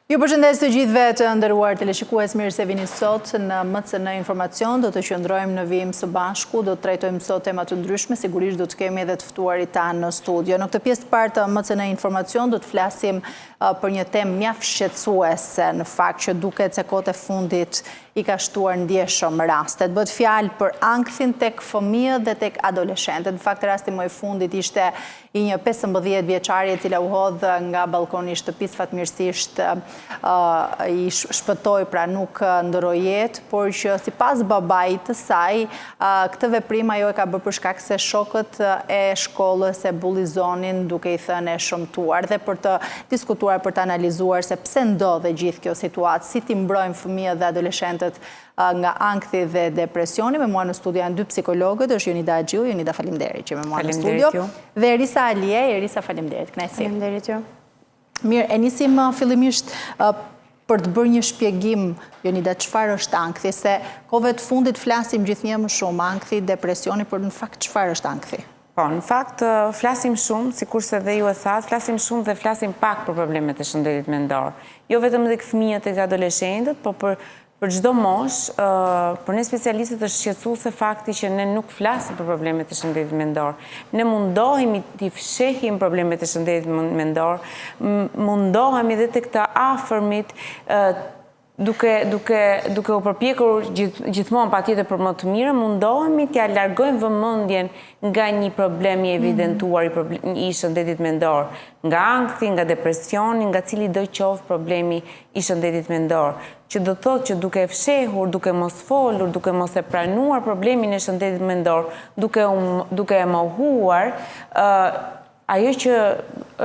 Ju përshëndes të gjithëve të nderuar teleshikues, mirë se vini sot në MCN Informacion. Do të qëndrojmë në vijim së bashku, do të trajtojmë sot tema të ndryshme, sigurisht do të kemi edhe të ftuarit tanë në studio. Në këtë pjesë të parë të MCN Informacion do të flasim për një temë mjaft shqetësuese, në fakt që duket se kohët e fundit i ka shtuar ndjeshëm rastet. Bëhet fjalë për ankthin tek fëmijët dhe tek adoleshentët. Në fakt rasti më i fundit ishte i një 15 vjeçare e cila u hodh nga balkoni i shtëpisë, fatmirësisht i shpëtoi, pra nuk ndroi jetë, por që sipas babait të saj, këtë veprim ajo e ka bërë për shkak se shokët e shkollës e bullizonin duke i thënë e shëmtuar, dhe për të diskutuar, për të analizuar se pse ndodhe gjithë kjo situatë, si ti mbrojmë fëmijët dhe adoleshentët nga ankthi dhe depresioni. Me mua në studio janë dy psikologët, është Jonida Axhiu. Jonida, faleminderit që me mua në studio. Dhe Erisa Alie. Erisa, faleminderit. Kënaqësi. Faleminderit ju. Mirë, e nisim fillimisht për të bërë një shpjegim, Jonida, çfarë është ankthi, se kohëve të fundit flasim gjithnjë më shumë ankthi, depresioni, por në fakt çfarë është ankthi? Po, në fakt flasim shumë, sikurse dhe ju e thatë, flasim shumë dhe flasim pak për problemet e shëndetit mendor. Jo vetëm tek fëmijët e adoleshentët, por për çdo moshë, për ne specialistët është shqetësuese fakti që ne nuk flasim për problemet e shëndetit mendor. Ne mundohemi t'i fshehim problemet e shëndetit mendor, mundohemi edhe tek të afërmit, duke u përpjekur gjithmonë patjetër për më të mirë, mundohemi t'ja largojmë vëmendjen nga një problem i evidentuar i shëndetit mendor, nga ankthi, nga depresioni, nga cili do qoftë problemi i shëndetit mendor, që do thotë që duke fshehur, duke mos folur, duke mos e pranuar problemin e shëndetit mendor, duke e mohuar, ajo që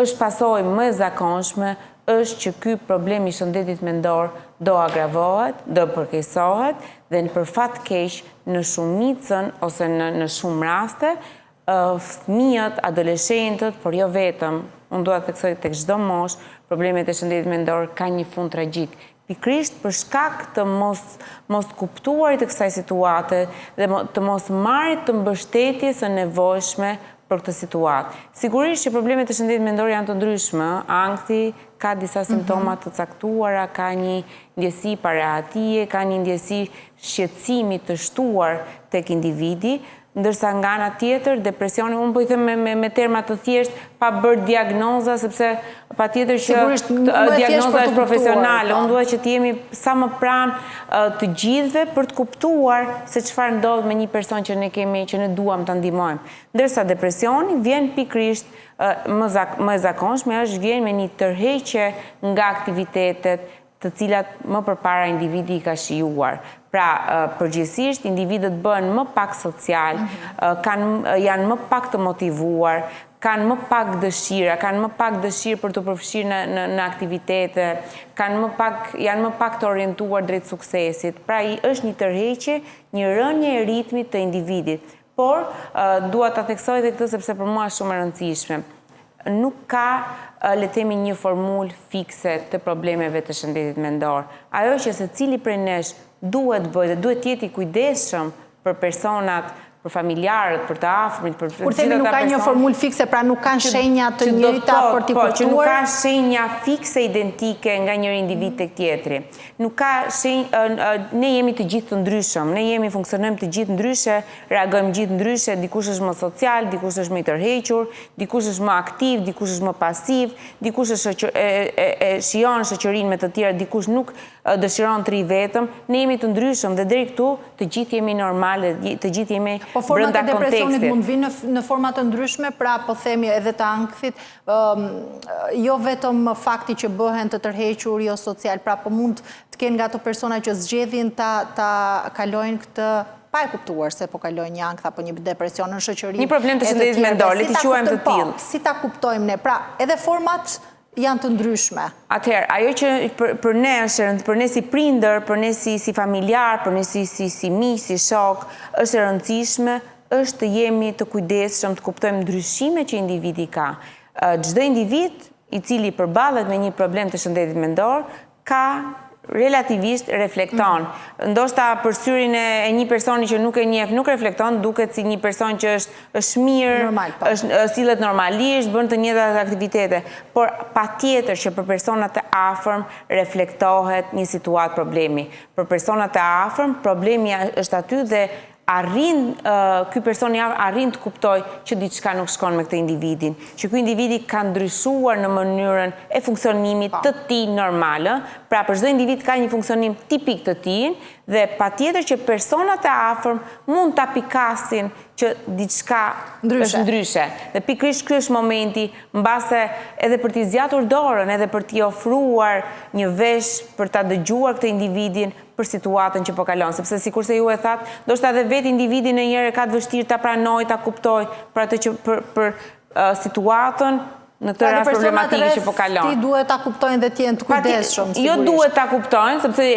është pasojë më e zakonshme është që ky problem i shëndetit mendor do agravohet, do përkeqësohet dhe në përfat keq në shumicën ose në shumë raste fëmijët, adoleshentët, por jo vetëm, unë dua të theksoj tek çdo moshë, problemet e shëndetit mendor kanë një fund tragjik. Pikërisht për shkak të mos kuptuarit të kësaj situate dhe të mos marrit të mbështetjes së nevojshme për këtë situatë. Sigurisht që problemet e shëndetit mendor janë të ndryshme, ankthi ka disa simptoma të caktuara, ka një ndjesi parahatie, ka një ndjesi shqetësimi të shtuar tek individi, ndërsa nga ana tjetër depresioni, unë po i them me terma të thjesht, pa bërë diagnoza, sepse patjetër që diagnoza është profesionale, unë dua që të jemi sa më pranë të gjithëve për të kuptuar se çfarë ndodh me një person që ne duam ta ndihmojmë. Ndërsa depresioni vjen pikërisht më e zakonshme, vjen me një tërheqje nga aktivitetet të cilat më përpara individi i ka shijuar. Pra, përgjithsisht, individët bëhen më pak social, janë më pak të motivuar, kanë më pak dëshirë për të përfshirë në aktivitete, janë më pak të orientuar drejt suksesit. Pra, është një tërheqje, një rënje e ritmit të individit. Por, dua ta theksoj edhe këtë sepse për mua është shumë e rëndësishme. Nuk ka, le të themi, një formulë fikse të problemeve të shëndetit mendor. Ajo që secili prej nesh duhet bëjë dhe duhet jeti kujdesshëm për personat, për familjarët, për të afërmit, për kur themi nuk ka një formulë fikse, pra nuk kanë shenja të njëjta për t'i kuptuar. Që nuk ka shenja fikse identike nga njëri individ tek tjetri. Nuk ka shenja, ne jemi të gjithë të ndryshëm, ne funksionojmë të gjithë ndryshe, reagojmë gjithë ndryshe, dikush është më social, dikush është më i tërhequr, dikush është më aktiv, dikush është më pasiv, dikush e shijon shoqërinë me të tjerë, dikush nuk dëshiron të ri vetëm. Ne jemi të ndryshëm dhe deri këtu të gjithë jemi normale, të gjithë jemi po format e depresionit mund vinë në format të ndryshme, pra po themi edhe të ankthit, jo vetëm fakti që bëhen të tërhequr, jo social, pra po mund të kenë nga ato persona që zgjedhin ta kalojnë këtë pa e kuptuar se po kalojnë një ankth apo një depresion në shoqëri. Një problem të shëndetit mendor, le t'i quajmë të tillë. Si ta kuptojmë ne? Pra, edhe format janë të ndryshme. Atëherë, ajo që për ne si prindër, për ne si familjar, për ne si miq, si shok, është e rëndësishme, është të jemi të kujdesshëm, të kuptojmë ndryshimet që individi ka. Çdo individ i cili përballet me një problem të shëndetit mendor ka relativisht reflekton. Ndoshta për syrin e një personi që nuk e njeh, nuk reflekton, duket si një person që është mirë, sillet normalisht, bën të njëjtat aktivitete, por patjetër që për personat e afërm reflektohet një situatë problemi. Për personat e afërm problemi është aty dhe ky personi arrin të kuptoj që diçka nuk shkon me këtë individin, që ky individi ka ndryshuar në mënyrën e funksionimit të tij normal, pra për çdo individ ka një funksionim tipik të tij dhe patjetër që personat e afërm mund ta pikasin që diçka është ndryshe. Dhe pikërisht ky është momenti mbase edhe për t'i zgjatur dorën, edhe për t'i ofruar një vesh për ta dëgjuar këtë individin për situatën që po kalon, sepse sikurse ju e thatë, ndoshta edhe vetë individi në njëherë ka të vështirë ta pranojë, ta kuptojë për atë që për situatën në këtë rast problematike që po kalon. Ti duhet ta kuptojnë dhe t'jenë të kujdesshëm. Jo duhet ta kuptojnë, sepse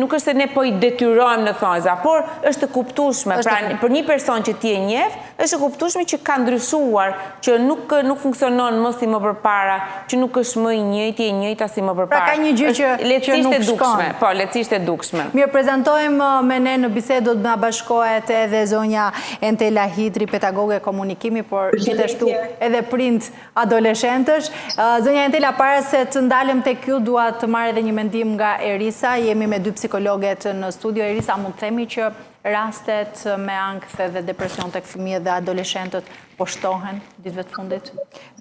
nuk është se ne po i detyrojmë në thonjza, por është të kuptueshme. Pra për një person që ti e njeh, është e kuptueshme që ka ndryshuar, që nuk funksionon më si më përpara, që nuk është më i njëjta si më përpara. Pra ka një gjë që nuk shkon. Po, lehtësisht e dukshme. Mirë, prezantojmë me ne në bisedë do të na bashkohet edhe zonja Entela Hitri, pedagoge komunikimi, por gjithashtu edhe prind adoleshent. Zonja Entela, para se të ndalem tek ju, dua të marrë edhe një mendim nga Erisa. Jemi me dy psikologet në studio. Erisa, mund të themi që rastet me ankth dhe depresion tek fëmijët dhe adoleshentët po shtohen ditëve të fundit?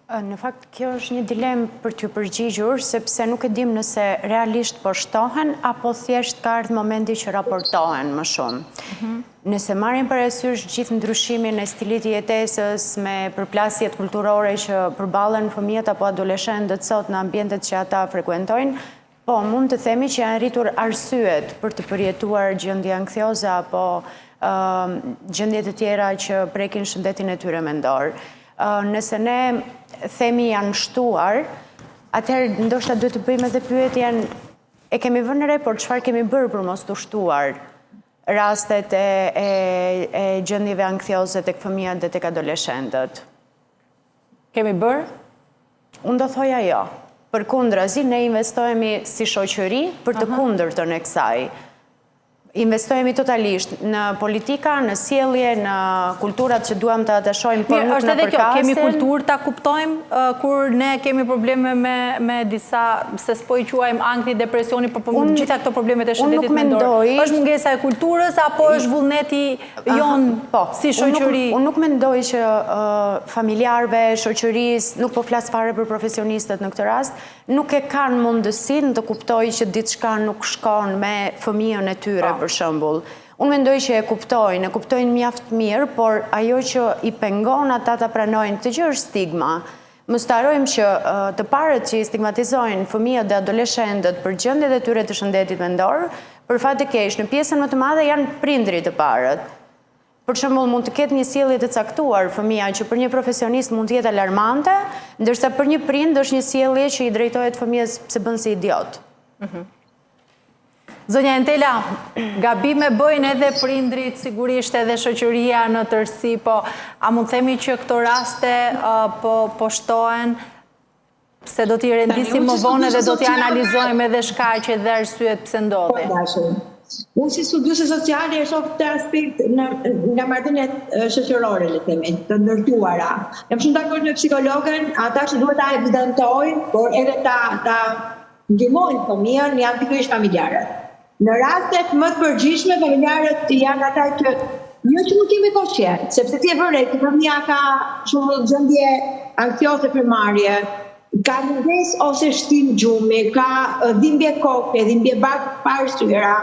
Në fakt, kjo është një dilemë për t'ju përgjigjur, sepse nuk e dim nëse realisht po shtohen, apo thjesht ka ardhur momenti që raportohen më shumë. Nëse marrim parasysh gjithë ndryshimin e stilit të jetesës me përplasjet kulturore që përballen fëmijët apo adoleshentët sot në ambientet që ata frekuentojnë, po mund të themi që janë rritur arsyet për të përjetuar gjendje anksiozë apo gjendje të tjera që prekin shëndetin e tyre mendor. Nëse ne themi janë shtuar, atëherë ndoshta duhet të bëjmë edhe pyetjen, e kemi vënë re, por çfarë kemi bërë për mos të shtuar rastet e gjendjeve anksiozë tek fëmijët dhe tek adoleshentët? Kemi bërë? Unë do thoja jo. Përkundrazi, ne investojemi si shoqëri për të kundërtën e kësaj. Investojemi totalisht në politika, në sjellje, në kulturat që duam të atashojmë, por nuk në përkasjen. Kemi kulturë ta kuptojmë kur ne kemi probleme me disa, se s'po i quajmë ankthi, depresioni, por gjitha këto problemet e shëndetit mendor. Është mungesa e kulturës apo është vullneti jonë si shoqëri? Unë nuk mendoj që familjarëve, shoqërisë, nuk po flas fare për profesionistët në këtë rast, nuk e kanë mundësinë të kuptojë që diçka nuk shkon me fëmijën e tyre, për shembull. Unë mendoj që e kuptojnë mjaft mirë, por ajo që i pengon ata ta pranojnë, këtë gjë është stigma. Mos harrojmë që të parët që i stigmatizojnë fëmijët dhe adoleshentët për gjendjet e tyre të shëndetit mendor, për fat të keq, në pjesën më të madhe janë prindrit të parët. Për shembull, mund të ketë një sjellje të caktuar fëmia që për një profesionist mund të jetë alarmante, ndërsa për një prind është një sjellje që i drejtohet fëmijës pse bën si idiot. Zonja Entela, gabime bëjnë edhe prindrit, sigurisht edhe shoqëria në tërësi, po a mund themi që këto raste po shtohen, se do t'i rendisim më vonë dhe do t'i analizojmë edhe shkaqet dhe arsyet pse ndodhi? Unë si studiuse sociale e shoh këtë aspekt nga marrëdhëniet shoqërore, le të themi, të ndërtuara. Jam shumë dakord me psikologën, ata që duhet ta evidentojnë, por edhe ta ndihmojnë fëmijën janë pikërisht familjarët. Në rastet më të përgjithshme, familjarët janë ata që që nuk kemi koshien, sepse ti e vëre që fëmia ka shumë gjendje anksioze primarje, ka mungesë ose shtim gjumi, ka dhimbje koke, dhimbje parësyra,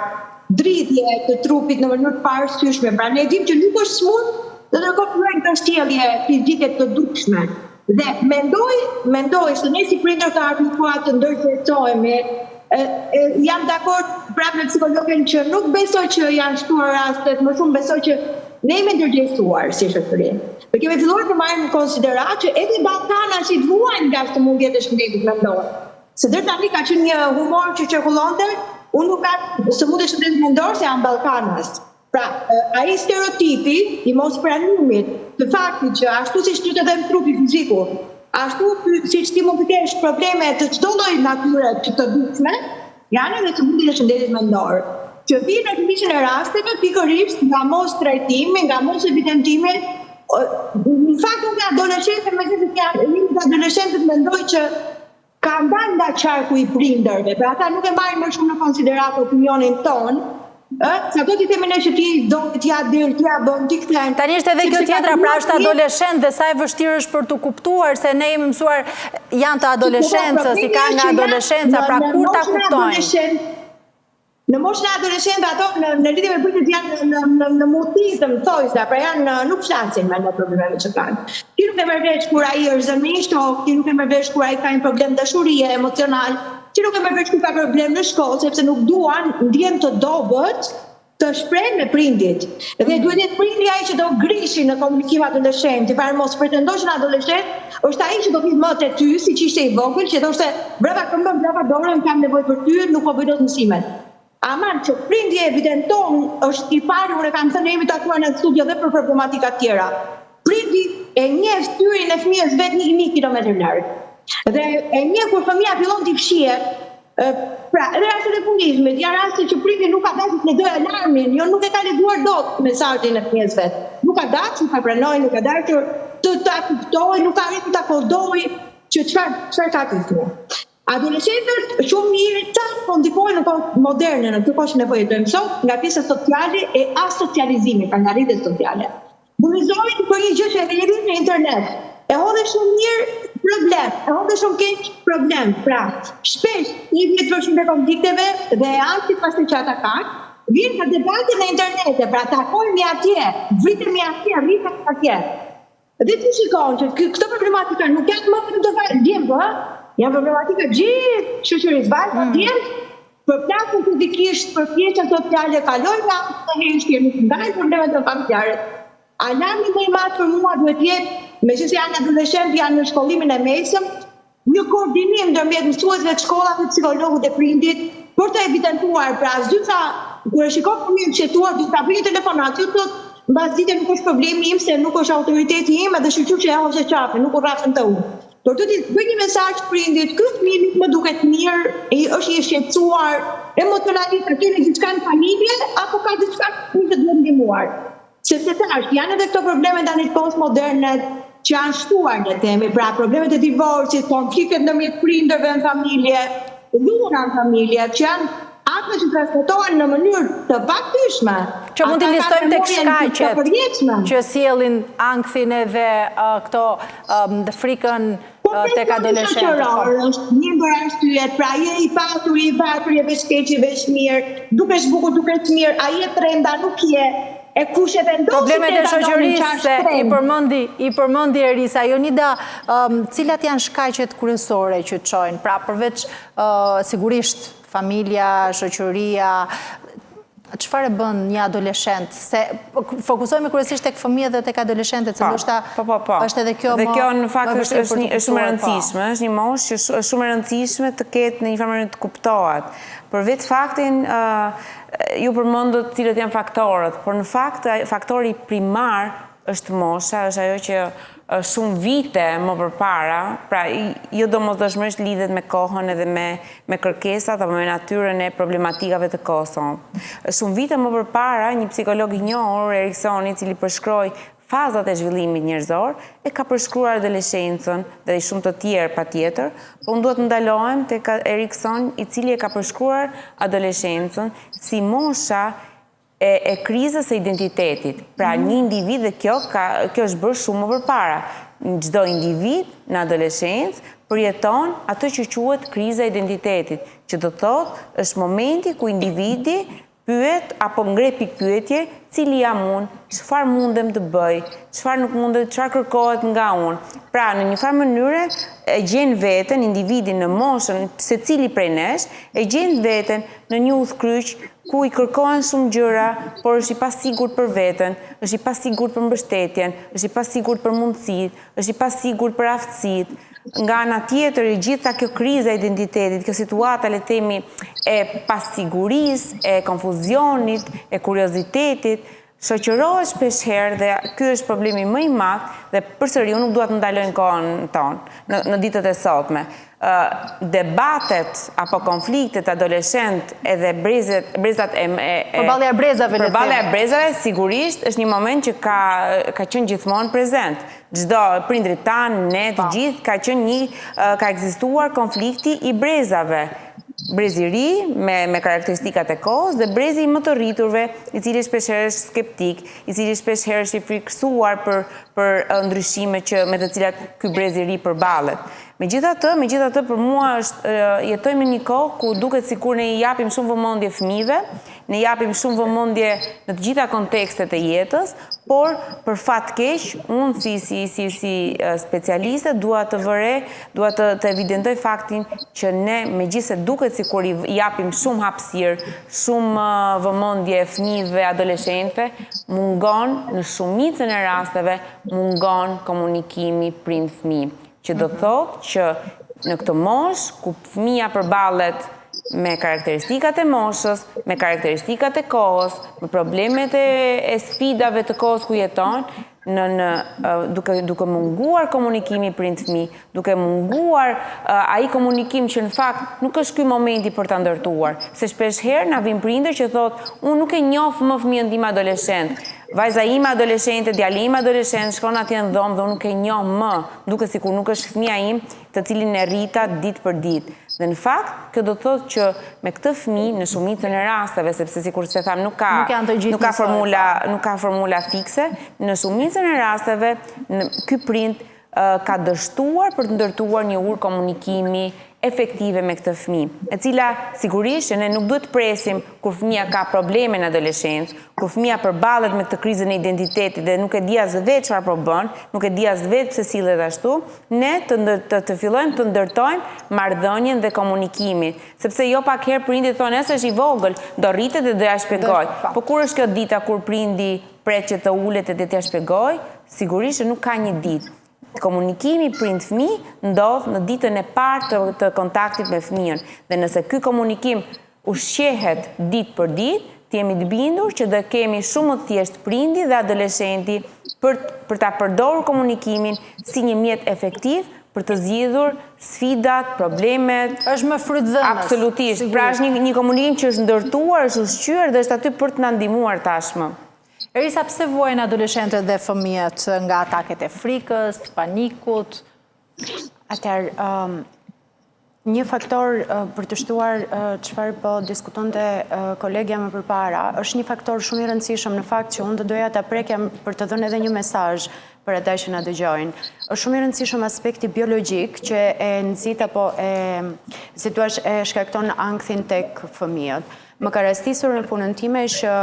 dridhje të trupit në mënyrë të parësyeshme. Pra ne dimë që nuk është smund, dhe ndërkohë fillojnë këto sjellje fizike të dukshme. Dhe mendoj se ne si prindër të artikuar të ndërgjegjësohemi, jam dakord prapë me psikologën që nuk besoj që janë shtuar rastet, më shumë besoj që ne jemi ndërgjegjësuar si shoqëri. Ne kemi filluar të marrim në konsiderat që edhe ballkanasit vuajnë nga sëmundjet e shëndetit mendor. Se deri tani ka qenë një humor që cirkullonte, unë nuk ka sëmundje shëndetit mendor se janë ballkanas. Pra, ai stereotipi i mos pranimit të faktit që ashtu siç ty të dhem trupi fiziku, ashtu siç ti mund të kesh probleme të çdo lloji natyre që të dukshme, janë edhe sëmundjet e shëndetit mendor, që vinë në shumicën e rasteve pikërisht nga mos trajtimi, nga mos evidentimi. Në fakt unë adoleshentët, me që adoleshentët mendoj që ka ndarë nga qarku i prindërve, pra ata nuk e marrin më shumë në konsideratë opinionin tonë, sa do t'i themi ne që ti do t'ja dirë, t'ja bën, t'i këthen. Tani është edhe kjo tjetra, pra është adoleshent dhe sa e vështirë është për t'u kuptuar, se ne jemi mësuar janë të adoleshencës, i ka nga adoleshenca, pra kur ta kuptojnë? Në moshën e adoleshentë ato në lidhje me pritjet janë në mutizëm thojsa, pra janë nuk flasin me në problemeve që kanë. Ti nuk e merr vesh kur ai është zëmisht, ti nuk e merr vesh kur ai ka një problem dashurie emocional, ti nuk e merr vesh kur ka problem në shkollë, sepse nuk duan ndjen të dobët të shprehen me prindit. Dhe duhet jetë prindi ai që do grishi në komunikim adoleshent, para mos pretendosh në adoleshent, është ai që do të më te ty, siç ishte i vogël, që thoshte brava këmbën, brava dorën, kam nevojë për ty, nuk po bëj dot mësimet. Aman që prindi evidenton është i pari, unë e kam thënë jemi takuar në studio dhe për problematika tjera. Prindi e njeh styrin e fëmijës vetë 1.000 kilometër larg. Dhe e njeh kur fëmia fillon t'i fshihet, pra, edhe rastet e fundimit, janë raste që prindi nuk ka dashur të legojë alarmin, jo nuk e ka leguar dot mesazhin e fëmijës vet. Nuk ka dashur ta pranojë, nuk ka dashur të ta kuptojë, nuk ka arritur ta kodojë që çfarë ka këtu. Adoleshentët shumë mirë po ndikojnë në kohë moderne, në këtë kohë që ne po jetojmë sot, nga pjesa sociale e asocializimit, pra nga rrjetet sociale. Bunizohen për një gjë që e vjen në internet. E hodhe shumë mirë problem, e hodhe shumë keq problem. Pra, shpesh 10% e konflikteve dhe antipasti që ata kanë, vjen nga debatet në internet, pra takojmë atje, vritemi atje, rritemi atje. Dhe ti shikon që këto problematika nuk janë më vetëm të djemve, janë problematika gjithë shoqërisë, vajza djemt, përplasin fizikisht, për pjesën sociale, kalojnë nga të heshtë, nuk ndajnë problemet të familjarët. Alarmi më i madh për mua duhet jetë, meqenëse janë adoleshent, janë në shkollimin e mesëm, një koordinim ndërmjet mësuesve të shkollave, psikologut e prindit, për të evidentuar, pra zyca, kur e shikon fëmijën qetuar, duhet ta bëjë telefonat, ju thotë, mbas dite nuk është problemi im, se nuk është autoriteti im, edhe shqyqyr që e hoqe qafe, nuk u rrafën të unë. Por të bëj një mesazh prindit, ky fëmijë nuk më duket mirë, është i shqetësuar, emocionalisht, ka kemi diçka në familje, apo ka diçka që duhet ndihmuar. Sepse tash janë edhe këto probleme tani postmoderne që janë shtuar në temi, pra problemet e divorcit, konfliktet ndërmjet prindërve në familje, dhuna në familje, që janë ato që transmetohen në mënyrë të patyshme. Që mund t'i listojmë tek shkaqet që sjellin ankthin edhe këto frikën tek adoleshentët. Është një ndër arsyet, pra je i patur, je veç keq, je veç mirë, dukesh bukur, dukesh mirë, a je trenda, nuk je. E kush e vendosi problemet e shoqërisë i përmendi Erisa, Jonida, cilat janë shkaqet kryesore që çojnë, pra përveç sigurisht familja, shoqëria, çfarë bën një adoleshent? Se fokusohemi kryesisht tek fëmijët dhe tek adoleshentët, se ndoshta është edhe kjo më. Dhe kjo në fakt është shumë e rëndësishme, është një moshë që është shumë e rëndësishme të ketë në një farë mënyrë të kuptohet. Për vetë faktin, ju përmendët cilët janë faktorët, por në fakt faktori primar është mosha, është ajo që shumë vite më përpara, pra jo domosdoshmërisht lidhet me kohën edhe me kërkesat apo me natyrën e problematikave të kohës. Shumë vite më përpara, një psikolog i njohur, Eriksoni, i cili përshkroi fazat e zhvillimit njerëzor, e ka përshkruar adoleshencën dhe shumë të tjerë patjetër, por unë duhet të ndalohem tek Erikson, i cili e ka përshkruar adoleshencën si mosha e krizës së identitetit. Pra një individ, dhe kjo është bërë shumë më përpara. Çdo individ në adoleshencë përjeton atë që quhet kriza e identitetit, që do thotë është momenti ku individi pyet apo ngre pikpyetje, cili jam unë, çfarë mundem të bëj, çfarë nuk mundem, çfarë kërkohet nga unë. Pra në një farë mënyre e gjen veten individin në moshën secili prej nesh, e gjen veten në një udhkryq ku i kërkohen shumë gjëra, por është i pasigurt për veten, është i pasigurt për mbështetjen, është i pasigurt për mundësitë, është i pasigurt për aftësitë. Nga ana tjetër, gjitha kjo kriza e identitetit, kjo situata, le themi, e pasigurisë, e konfuzionit, e kuriozitetit, shoqërohet shpesh herë dhe ky është problemi më i madh dhe përsëri unë nuk dua të ndalojnë kohën tonë në ditët e sotme. Debatet apo konfliktet adoleshent edhe brezat përballja e brezave përballja e brezave sigurisht është një moment që ka qenë gjithmonë prezent. Çdo prindrit tanë, ne të gjithë ka ekzistuar konflikti i brezave. Brezi i ri me karakteristikat e kohës dhe brezi më të rriturve, i cili shpesh herë është skeptik, i cili shpesh herë është i frikësuar për ndryshime me të cilat ky brezi i ri përballet. Megjithatë për mua jetojmë në një kohë ku duket sikur ne i japim shumë vëmendje fëmijëve, ne japim shumë vëmendje në të gjitha kontekstet e jetës, por për fat keq, unë si specialiste dua të evidentoj faktin që ne megjithëse duket sikur i japim shumë hapësirë, shumë vëmendje fëmijëve, adoleshentëve, mungon në shumicën e rasteve mungon komunikimi prind-fëmijë, që do thotë që në këtë moshë ku fëmija përballet me karakteristikat e moshës, me karakteristikat e kohës, me problemet e sfidave të kohës ku jeton, duke munguar komunikimi prind-fëmijë, duke munguar ai komunikim që në fakt nuk është ky momenti për ta ndërtuar, se shpesh herë na vin prindër që thotë, unë nuk e njoh më fëmijën tim adoleshent. Vajza ime adoleshente, djali im adoleshent, shkon atje në dhomë dhe unë nuk e njoh më, duke sikur nuk është fëmija im të cilin e rrita ditë për ditë. Dhe në fakt, kjo do të thotë që me këtë fëmijë në shumicën e rasteve, sepse sikur se tham nuk ka formula fikse, në shumicën e rasteve ky prind ka dështuar për të ndërtuar një urë komunikimi efektive me këtë fëmijë, e cila sigurisht ne nuk duhet presim kur fëmija ka probleme në adoleshencë, kur fëmija përballet me këtë krizën e identitetit dhe nuk e di as vetë çfarë po bën, nuk e di as vetë pse sillet ashtu, ne të fillojmë të ndërtojmë marrëdhënien dhe komunikimin, sepse jo pak herë prindi thonë se është i vogël, do rritet dhe do ja shpjegoj. Po kur është kjo dita kur prindi pret që të ulet e të t'ja shpjegoj, sigurisht që nuk ka një ditë. Komunikimi prind-fëmijë ndodh në ditën e parë të kontaktit me fëmijën. Dhe nëse ky komunikim ushqehet ditë për ditë, të jemi të bindur që do kemi shumë më thjesht prindi dhe adoleshenti për ta përdorur komunikimin si një mjet efektiv për të zgjidhur sfidat, problemet. Është më frytëdhënës. Absolutisht. Pra është një komunikim që është ndërtuar, është ushqyer dhe është aty për të na ndihmuar tashmë. Erisa, pse vuajnë adoleshentët dhe fëmijët nga ataket e frikës, panikut? Atëherë, një faktor për të shtuar çfarë po diskutonte kolegja më përpara, është një faktor shumë i rëndësishëm në fakt që unë do doja ta prekja për të dhënë edhe një mesazh për ata që na dëgjojnë. Është shumë i rëndësishëm aspekti biologjik që e nxit apo e shkakton ankthin tek fëmijët. Më ka rastisur në punën time që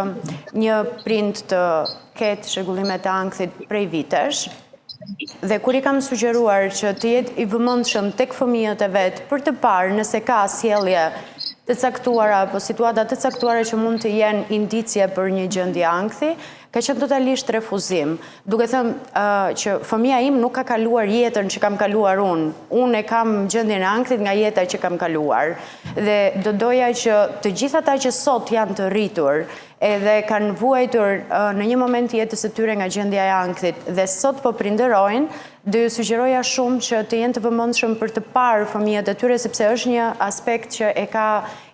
një prind të ketë shërgullime të ankthit prej vitesh, dhe kur i kam sugjeruar që të jetë i vëmendshëm tek fëmijët e vet për të parë nëse ka sjellje të caktuara apo situata të caktuara që mund të jenë indicie për një gjendje ankthi, ka qenë totalisht refuzim, duke thënë që fëmija im nuk ka kaluar jetën që kam kaluar unë. Unë e kam gjendjen e ankthit nga jeta që kam kaluar. Dhe do doja që të gjithë ata që sot janë të rritur edhe kanë vuajtur në një moment jetës së tyre nga gjendja e ankthit dhe sot po prindërojnë, do ju sugjeroja shumë që të jenë të vëmendshëm për të parë fëmijët e tyre, sepse është një aspekt që e ka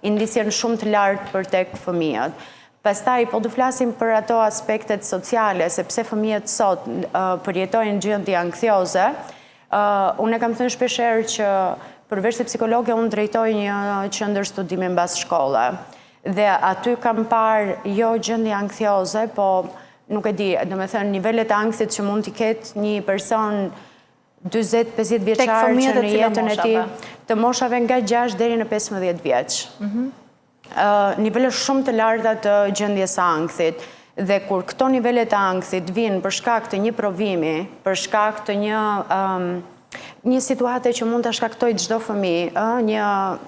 indicjen shumë të lartë për tek fëmijët. Pastaj, po du flasim për ato aspektet sociale, sepse fëmijët sot përjetojnë gjendje anktioze. Unë e kam thënë shpesher që përveç se psikologe, unë drejtoj një qendër studimi mbas shkolle. Dhe aty kam parë jo gjendje anktioze, po nuk e di, do me thënë nivellet e ankthit që mund t'i ketë një person 20-50 vjeçar që në jetën e tij, të moshave nga 6 deri në 15 vjeç. Nivele shumë të larta të gjendjes së ankthit. Dhe kur këto nivele të ankthit vinë për shkak të një provimi, për shkak të një situate që mund të shkaktoj çdo fëmijë,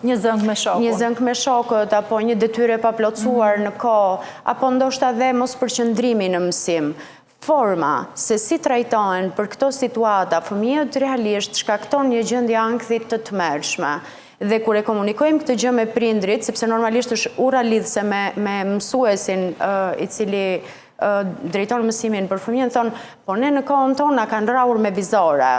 një zënk me shokun. Një zënk me shokët, apo një detyre pa plotësuar në kohë, apo ndoshta dhe mos përqendrimi në mësim. Forma se si trajtohen për këto situata fëmijët realisht shkakton një gjendje ankthi të tmerrshme. Dhe kur e komunikojmë këtë gjë me prindrit, sepse normalisht është ura lidhse me mësuesin i cili drejton mësimin për fëmijën, thonë, po ne në kohën tonë na kanë rraur me vizore.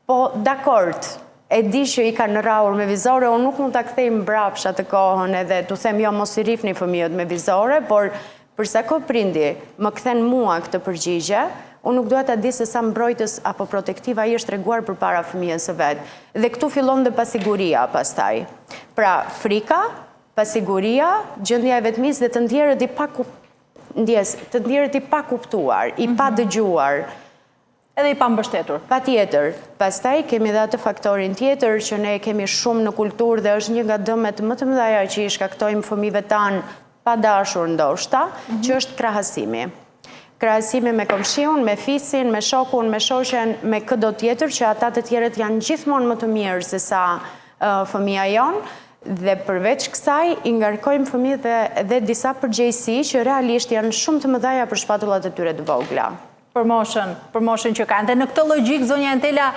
Po, dakord, e di që i kanë rraur me vizore, unë nuk mund të kthej mbrapsht atë kohën edhe të them jo mos i rifni fëmijët me vizore, por përsa ko prindi më kthen mua këtë përgjigje, unë nuk duhet të di se sa mbrojtës apo protektiva i është treguar për para fëmijës së vetë. Dhe këtu fillon dhe pasiguria pastaj. Pra, frika, pasiguria, gjendja e vetmis dhe të ndjerët i pa kuptuar, i pa dëgjuar. Edhe i pa mbështetur. Pa tjetër. Pastaj kemi dhe atë faktorin tjetër që ne kemi shumë në kulturë dhe është një nga dëmet më të mëdha që i shkaktojmë fëmijëve tanë pa dashur ndoshta, që është krahasimi. Krahasimi me komshiun, me fisin, me shokun, me shoqen, me çdo tjetër që ata të tjerët janë gjithmonë më të mirë se sa fëmia jonë. Dhe përveç kësaj, i ngarkojmë fëmijët dhe disa përgjegjësi që realisht janë shumë të mëdha për shpatullat e tyre të vogla. Për moshën që kanë. Dhe në këtë logjik, zonja Antela,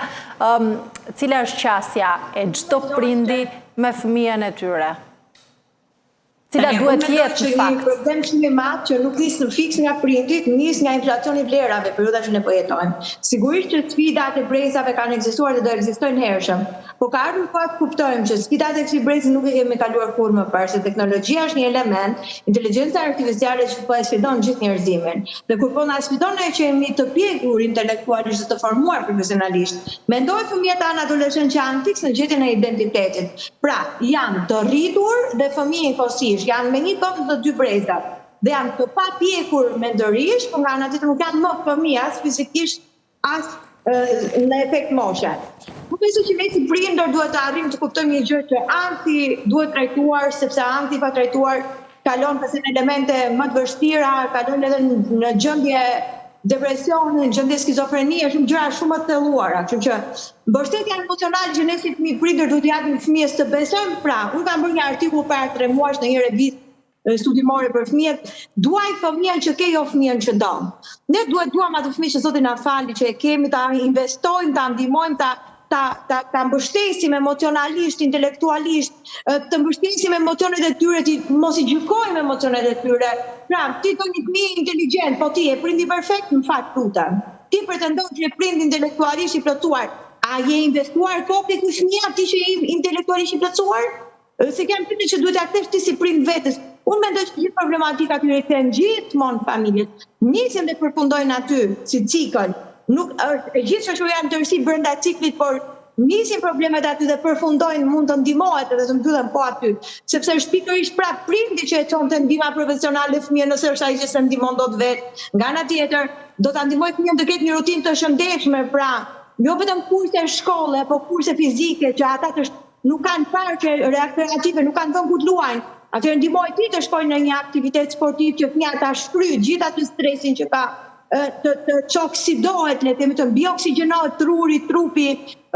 cila është qasja e çdo prindi me fëmijën e tyre? Cila duhet jetë në fakt? Një problem shumë i madh që nuk nis në fiks nga prindit, nis nga inflacioni i vlerave periudha që ne po jetojmë. Sigurisht që sfidat e brezave kanë ekzistuar dhe do ekzistojnë hershëm, por ka ardhur kohë të kuptojmë që sfidat e këtij brezi nuk i kemi kaluar kurrë më parë, se teknologjia është një element, inteligjenca artificiale që po e sfidon gjithë njerëzimin. Dhe kur po na sfidon ne që jemi të pjekur intelektualisht, të formuar profesionalisht, mendoj fëmijët tanë adoleshentë që janë fiks në gjetjen e identitetit. Pra, janë të rritur dhe fëmijë fosij, janë me një tonë të dy brezat dhe janë të pa pjekur mendërisht, por nga ana tjetër nuk janë më fëmijë as fizikisht as në efekt moshe. Nuk besoj që ne si prindër duhet të arrijmë të kuptojmë një gjë që ankthi duhet trajtuar, sepse ankthi pa trajtuar kalon pas në elemente më të vështira, kalon edhe në gjendje depresioni, në gjendje skizofrenie, shumë gjëra shumë të thelluara, kështu që mbështetja emocionale që ne si prindër duhet t'i japim fëmijës të besojmë. Pra, unë kam bërë një artikull para 3 muajsh në një revistë studimore për fëmijët, duaj fëmijën që ke, jo fëmijën që do. Ne duam atë fëmijë që Zoti na fali që e kemi, ta investojmë, ta ndihmojmë, ta mbështesim emocionalisht, intelektualisht, të mbështesim emocionet e tyre, mos i gjykojmë emocionet e tyre. Pra, ti do një fëmijë inteligjent, po ti e prindi perfekt, në fakt lutem. Ti pretendon që e prind intelektualisht i plotësuar. A je investuar kohë ku fëmia ti që je intelektualisht i plotësuar? Se kam pyetje që duhet ta kthesh ti si prind vetes. Unë mendoj që gjithë problematikat i kthehen gjithmonë familjes. Nisin dhe përfundojnë aty si cikël. Nuk është e gjithë shoqëria në tërësi brenda ciklit, por nisin problemet aty dhe përfundojnë, mund të ndihmohet edhe të mbyllen po aty. Sepse është pikërisht pra prindi që e çon të ndihma profesionale fëmijën nëse është ai që se ndihmon dot vetë. Nga ana tjetër, do ta ndihmoj fëmijën të ketë një rutinë të shëndetshme, pra jo vetëm kurse shkolle, po kurse fizike që ata nuk kanë parqe rekreative, nuk kanë vend ku të luajnë. Atëherë ndihmoj ti të shkojnë në një aktivitet sportiv që fëmia ta shfryjë gjithë atë stresin që ka, të oksidohet, le të themi, të bioksigenohet truri, trupi,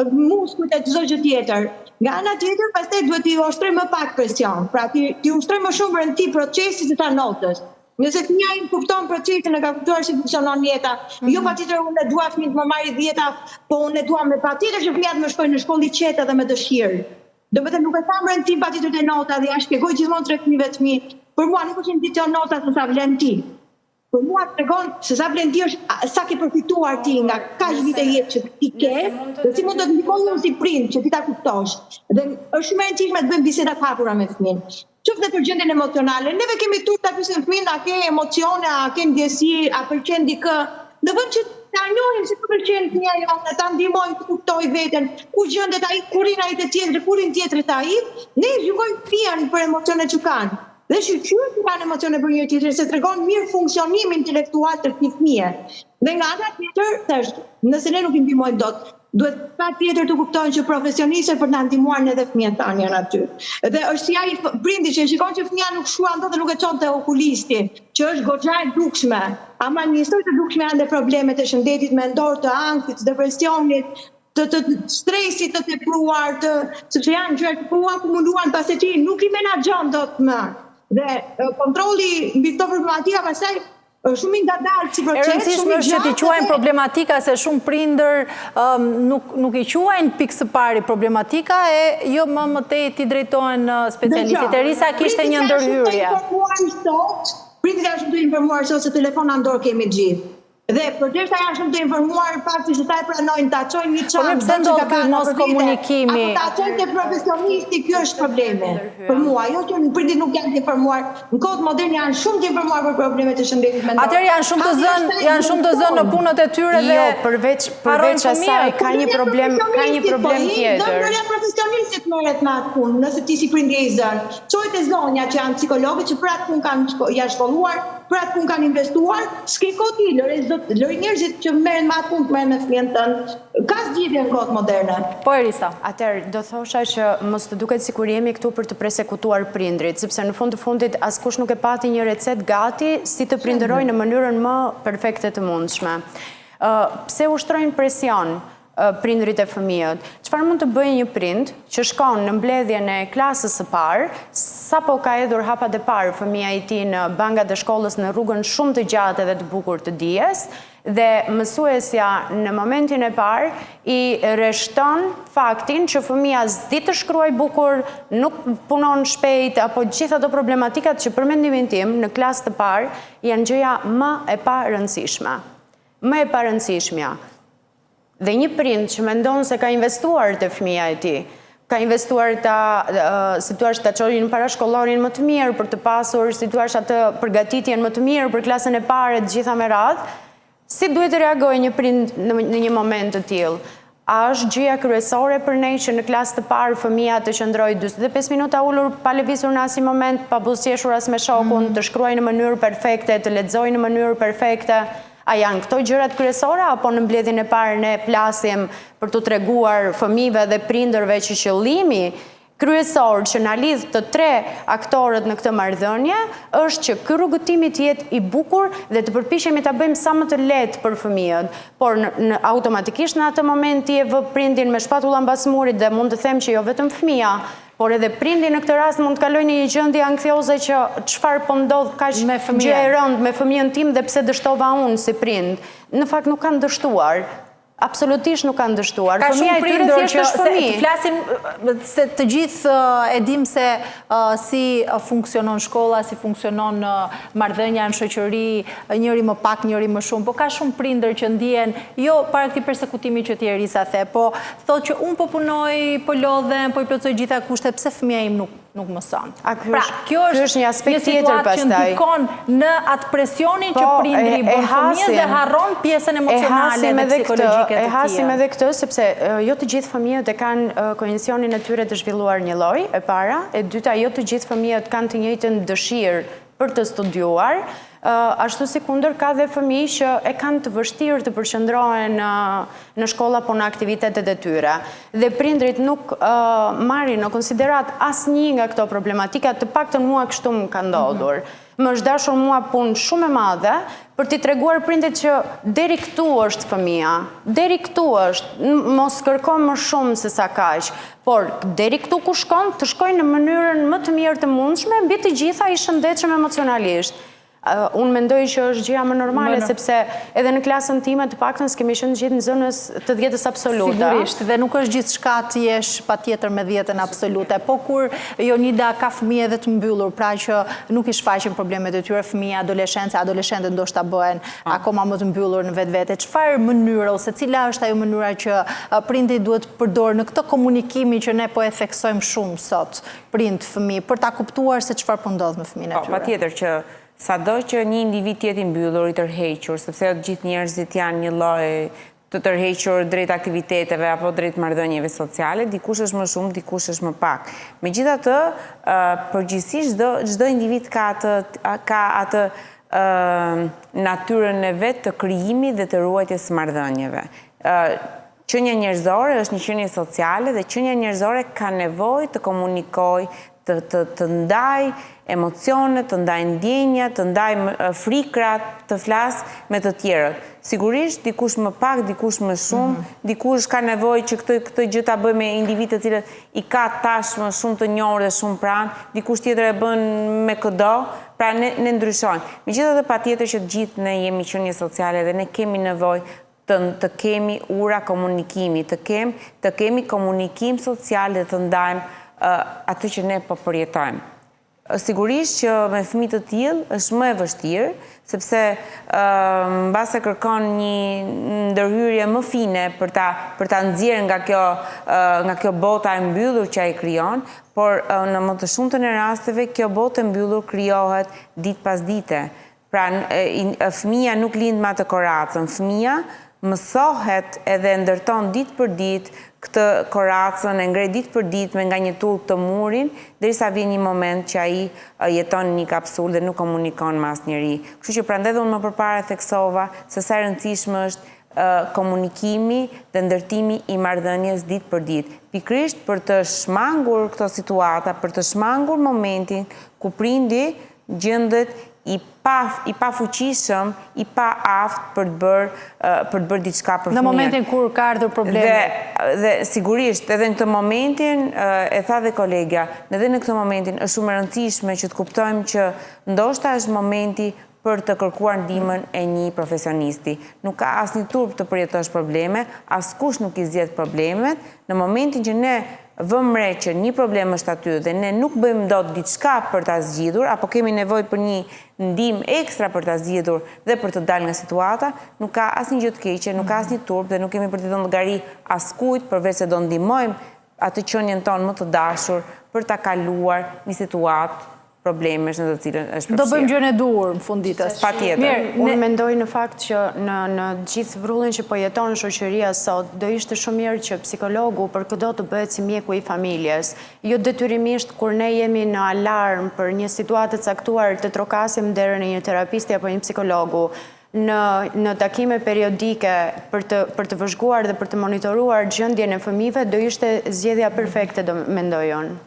muskujt e çdo gjë tjetër. Nga ana tjetër, pastaj duhet t'i ushtroj më pak presion. Pra ti ushtroj më shumë rëndi procesit të notës. Nëse fëmia im kupton procesin e ka kuptuar si funksionon jeta, jo patjetër unë dua fëmijët më marrë 10, po unë dua me patjetër që fëmijët më shkojnë në shkollë qetë dhe me dëshirë. Domethënë nuk e kam rëndin patjetër te nota dhe ja shpjegoj gjithmonë tre fëmijëve të mi. Për mua nuk është indicion nota se sa vlen ti. Për mua tregon se sa vlen ti është sa ke përfituar ti nga kaq vite jetë që ti ke, dhe si mund të ndihmoj unë si prind që ti ta kuptosh. Dhe është shumë e rëndësishme të bëjmë biseda të hapura me fëmin. Qoftë për gjendjen emocionale, neve kemi turp ta pyesim fëmin, a ke emocione, a ke ndjesi, a pëlqen dikë. Në vend që ta njohim se pëlqen fëmia jonë, ta ndihmojmë të kuptoj veten, ku gjendet ai, kurin ai të tjetër, kurin tjetrit ai, ne gjykojmë fëmijën për emocionet që kanë. Dhe shqyrë që kanë emocione për një tjetër, se tregon mirë funksionim intelektual të këtij fëmie. Dhe nga ana tjetër, thash, nëse ne nuk i ndihmojmë dot, duhet patjetër të kuptojnë që profesionistët për ta ndihmuar edhe fëmijët tanë janë aty. Dhe është si ai prindi që shikon që fëmia nuk shkuan dot dhe nuk e çon te okulisti, që është goxha e dukshme. Ama një histori të dukshme janë dhe problemet e shëndetit mendor, të ankthit, të depresionit, të stresit të tepruar, sepse janë gjëra që u akumuluan pasi ti nuk i menaxhon dot më. Dhe kontrolli mbi këto problematika pastaj shumë i ngadalë si proces. E rëndësishme është që t'i quajnë problematika, se shumë prindër nuk i quajnë pikë së pari problematika e jo më tej t'i drejtohen specialistit. Erisa kishte një ndërhyrje. Prindrit janë shumë të informuar se telefona në dorë kemi gjithë. Dhe përderisa janë shumë të informuar, fakti që ta e pranojnë ta çojnë një çantë. Po pse ndodh ky mos komunikimi? Apo ta çojnë te profesionisti, ky është problemi. Për mua, jo që prindrit nuk janë të informuar. Në kohët moderne janë shumë të informuar për problemet e shëndetit mendor. Atëherë janë shumë të zënë në punët e tyre dhe jo, përveç asaj ka një problem tjetër. Ndonjëherë profesionistit merret me atë punë, nëse ti si prindje i zën. Çojtë e zonja që janë psikologë që për atë punë janë shkolluar, për atë punë kanë investuar, s'keko ti, lëri njerëzit që merren me atë punë, merren me fëmijën tënd. Ka zgjidhje në kohët moderne. Po Erisa. Atëherë, do thosha që mos të duket sikur jemi këtu për të persekutuar prindrit, sepse në fund të fundit askush nuk e pati një recet gati si të prindërojë në mënyrën më perfekte të mundshme. Pse ushtrojnë presion prindrit e fëmijët? Çfarë mund të bëjë një prind që shkon në mbledhjen e klasës së parë, sapo ka hedhur hapat e parë fëmia i tij në bangat e shkollës në rrugën shumë të gjatë dhe të bukur të dijes, dhe mësuesja në momentin e parë i rreshton faktin që fëmia s'di të shkruaj bukur, nuk punon shpejt, apo gjitha ato problematikat që për mendimin tim në klasë të parë janë gjëja më e parëndësishme. Më e parëndësishmja. Dhe një prind që mendon se ka investuar te fëmia e tij, ka investuar si thua ta çojë në parashkollorin më të mirë për të pasur, si thua atë përgatitjen më të mirë për klasën e parë, të gjitha me radhë, si duhet të reagojë një prind në një moment të tillë? A është gjëja kryesore për ne që në klasë të parë fëmia të qëndrojë 45 minuta ulur pa lëvizur në asnjë moment, pa buzëqeshur as me shokun, të shkruajë në mënyrë perfekte, të lexojë në mënyrë perfekte? A janë këto gjërat kryesore, apo në mbledhjen e parë ne plasim për të treguar fëmijëve dhe prindërve që qëllimi kryesor që na lidh të tre aktorët në këtë marrëdhënie është që ky rrugëtim të jetë i bukur dhe të përpiqemi ta bëjmë sa më të lehtë për fëmijët, por automatikisht në atë moment ti e vë prindin me shpatulla mbas murit dhe mund të them që jo vetëm fëmia, por edhe prindi në këtë rast mund të kalojë në një gjendje ankthioze që çfarë po ndodh kaq gjë e rëndë me fëmijën tim dhe pse dështova unë si prind. Në fakt nuk kanë dështuar. Absolutisht nuk kanë dështuar. Fëmia e tyre thjesht është fëmijë. Flasim se të gjithë e dim se si funksionon shkolla, si funksionon marrëdhënia në shoqëri, njëri më pak, njëri më shumë, po ka shumë prindër që ndjen, jo para këtij persekutimi që ti Erisa the, po thotë që unë po punoj, po lodhem, po i plotësoj gjitha kushtet, pse fëmia im nuk mëson. Pra, kjo është një aspekt tjetër pastaj. Që ndikon në atë presionin që prindri bën fëmijës dhe harron pjesën emocionale dhe psikologjike. E hasim edhe këtë, sepse jo të gjithë fëmijët e kanë kognicionin e tyre të zhvilluar një lloj, e para, e dyta, jo të gjithë fëmijët kanë të njëjtën dëshirë për të studiuar, ashtu si kundër ka dhe fëmijë që e kanë të vështirë të përqendrohen në shkolla po në aktivitetet e tyre. Dhe prindrit nuk marrin në konsiderat asnjë nga këto problematika, të paktën mua kështu më ka ndodhur. Më është dashur mua punë shumë e madhe për t'i treguar prindit që deri këtu është fëmia, deri këtu është, mos kërko më shumë se sa kaq, por deri këtu ku shkon, të shkojnë në mënyrën më të mirë të mundshme, mbi të gjitha i shëndetshëm emocionalisht. Unë mendoj që është gjëja më normale, sepse edhe në klasën time të paktën s'kemi qenë gjithë në zonës të 10 absolute. Sigurisht, dhe nuk është gjithçka të jesh patjetër me 10 absolute, po kur Jonida ka fëmijë edhe të mbyllur, pra që nuk i shfaqin problemet e tyre, fëmijë, adoleshentët ndoshta bëhen akoma më të mbyllur në vetvete. Çfarë mënyre ose cila është ajo mënyra që prindi duhet përdor në këtë komunikimin që ne po e theksojmë shumë sot, prind fëmijë, për ta kuptuar se çfarë po ndodh me fëmijën e tyre? Patjetër që sado që një individ jetë i mbyllur, i tërhequr, sepse gjithë njerëzit janë një lloj të tërhequr drejt aktiviteteve apo drejt marrëdhënieve sociale, dikush është më shumë, dikush është më pak. Megjithatë, përgjithsisht çdo individ ka atë natyrën e vet të krijimit dhe të ruajtjes së marrëdhënieve. Qenia njerëzore është një qenie sociale dhe qenia njerëzore ka nevojë të komunikojë, të ndaj emocionet, të ndaj ndjenja, të ndaj frikrat, të flas me të tjerët. Sigurisht, dikush më pak, dikush më shumë, dikush ka nevojë që këtë gjë ta bëjë me individ të cilët i ka tashmë shumë të njohur dhe shumë pranë, dikush tjetër e bën me këdo, pra ne ndryshojmë. Megjithatë, patjetër që të gjithë ne jemi qenie sociale dhe ne kemi nevojë të kemi ura komunikimi, të kemi komunikim social dhe të ndajmë atë që ne po përjetojmë. Sigurisht që me fëmijë të tillë është më e vështirë, sepse mbase kërkon një ndërhyrje më fine për ta nxjerrë nga kjo bota e mbyllur që ai krijon, por në më të shumtën e rasteve kjo botë e mbyllur krijohet ditë pas dite. Pra fëmia nuk lind me atë koracën, fëmia mësohet edhe ndërton ditë për ditë këtë koracën, e ngre ditë për ditë me nga një tull të murin, derisa vjen një moment që ai jeton në një kapsulë dhe nuk komunikon me asnjëri. Kështu që prandaj unë më përpara theksova se sa e rëndësishme është komunikimi dhe ndërtimi i marrëdhënies ditë për ditë. Pikërisht për të shmangur këto situata, për të shmangur momentin ku prindi gjendet i pafuqishëm, i pa aftë për të bërë diçka për fëmijën. Në momentin kur ka ardhur probleme. Dhe sigurisht, edhe në këtë momentin, e tha dhe kolegja, edhe në këtë momentin është shumë e rëndësishme që të kuptojmë që ndoshta është momenti për të kërkuar ndihmën e një profesionisti. Nuk ka asnjë turp të përjetosh probleme, askush nuk i zgjedh problemet. Në momentin që ne vëmë re që një problem është aty dhe ne nuk bëjmë dot diçka për ta zgjidhur, apo kemi nevojë për një ndihmë ekstra për ta zgjidhur dhe për të dalë nga situata, nuk ka asnjë gjë të keqe, nuk ka asnjë turp dhe nuk kemi për të dhënë llogari askujt, përveç se do ndihmojmë atë qenien tonë më të dashur për ta kaluar një situatë problemesh në të cilën është përfshirë. Do bëjmë gjën e duhur në fund ditës. Patjetër. Unë mendoj në fakt që në gjithë vrullin që po jeton shoqëria sot, do ishte shumë mirë që psikologu për këdo të bëhet si mjeku i familjes. Jo detyrimisht kur ne jemi në alarm për një situatë të caktuar të trokasim derën e një terapisti apo një psikologu. Në takime periodike për të vëzhguar dhe për të monitoruar gjendjen e fëmijëve do ishte zgjedhja perfekte, do mendoj unë.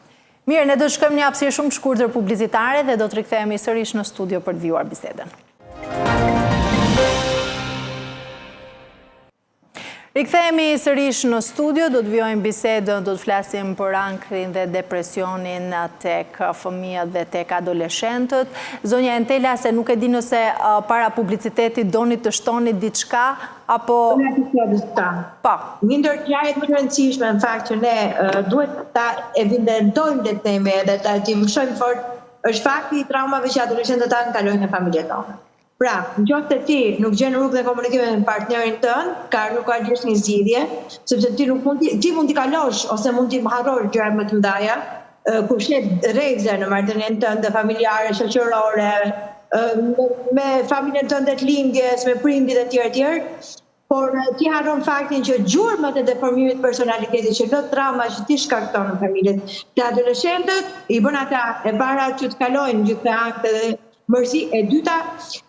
Mirë, ne do shkojmë një hapësirë shumë shkurtër publicitare dhe do të rikthehemi sërish në studio për të vijuar bisedën. Rikthehemi sërish në studio, do të vijojmë bisedën, do të flasim për ankrin dhe depresionin tek fëmijët dhe tek adoleshentët. Zonja Entela, se nuk e di nëse para publicitetit doni të shtoni diçka, apo... Po. Një ndër gjërat më të rëndësishme në fakt që ne duhet ta evidentojmë këtë temë dhe ta dimshojmë fort është fakti i traumave që adoleshentët tanë kalojnë në familjet tona. Pra, nëse se ti nuk gjen rrugën e komunikimit me partnerin tënd, nuk ka gjithë një zgjidhje, sepse ti mund t'i kalosh ose mund t'i harrosh gjëra më të mëdha, kur shet rregulla në marrëdhënien tënde familjare, shoqërore, me familjen tënde të lindjes, me prindit e tjerë, por ti harron faktin që gjurmët e deformimit personalitetit që këto trauma që ti shkakton në familjet të adoleshentët i bën ata e para që të kalojnë gjithë këto akte dhe mërzi, e dyta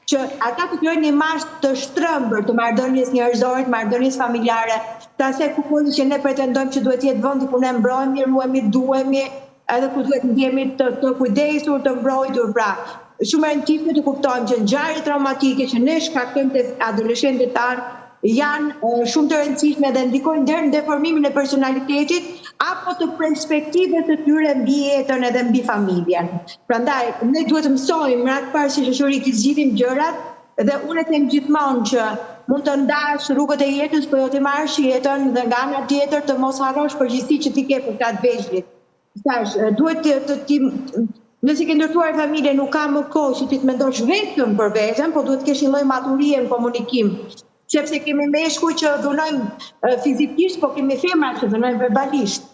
që ata të krijojnë një imazh të shtrëmbur të marrëdhënies njerëzore, të marrëdhënies familjare, të asaj kupolli që ne pretendojmë që duhet jetë vendi ku ne mbrohemi, ruhemi, duhemi, edhe ku duhet ndjehemi të kujdesur, të mbrojtur. Pra, shumë e rëndësishme të kuptojmë që ngjarjet traumatike që ne shkaktojmë te adoleshentët tanë janë shumë të rëndësishme dhe ndikojnë deri në deformimin e personalitetit apo të perspektivës të tyre mbi jetën edhe mbi familjen. Prandaj, ne duhet të mësojmë në atë parë si shoqëri të zgjidhim gjërat dhe unë e them gjithmonë që mund të ndash rrugët e jetës, por jo të marrësh jetën dhe nga ana tjetër të mos harrosh përgjegjësitë që ti ke për këtë veçlit. Duhet nëse ke ndërtuar familje nuk ka më kohë që ti të mendosh vetëm për veten, por duhet të kesh një lloj maturie në komunikim. Sepse kemi meshkuj që dhunojmë fizikisht, po kemi femrat që dhunojmë verbalisht.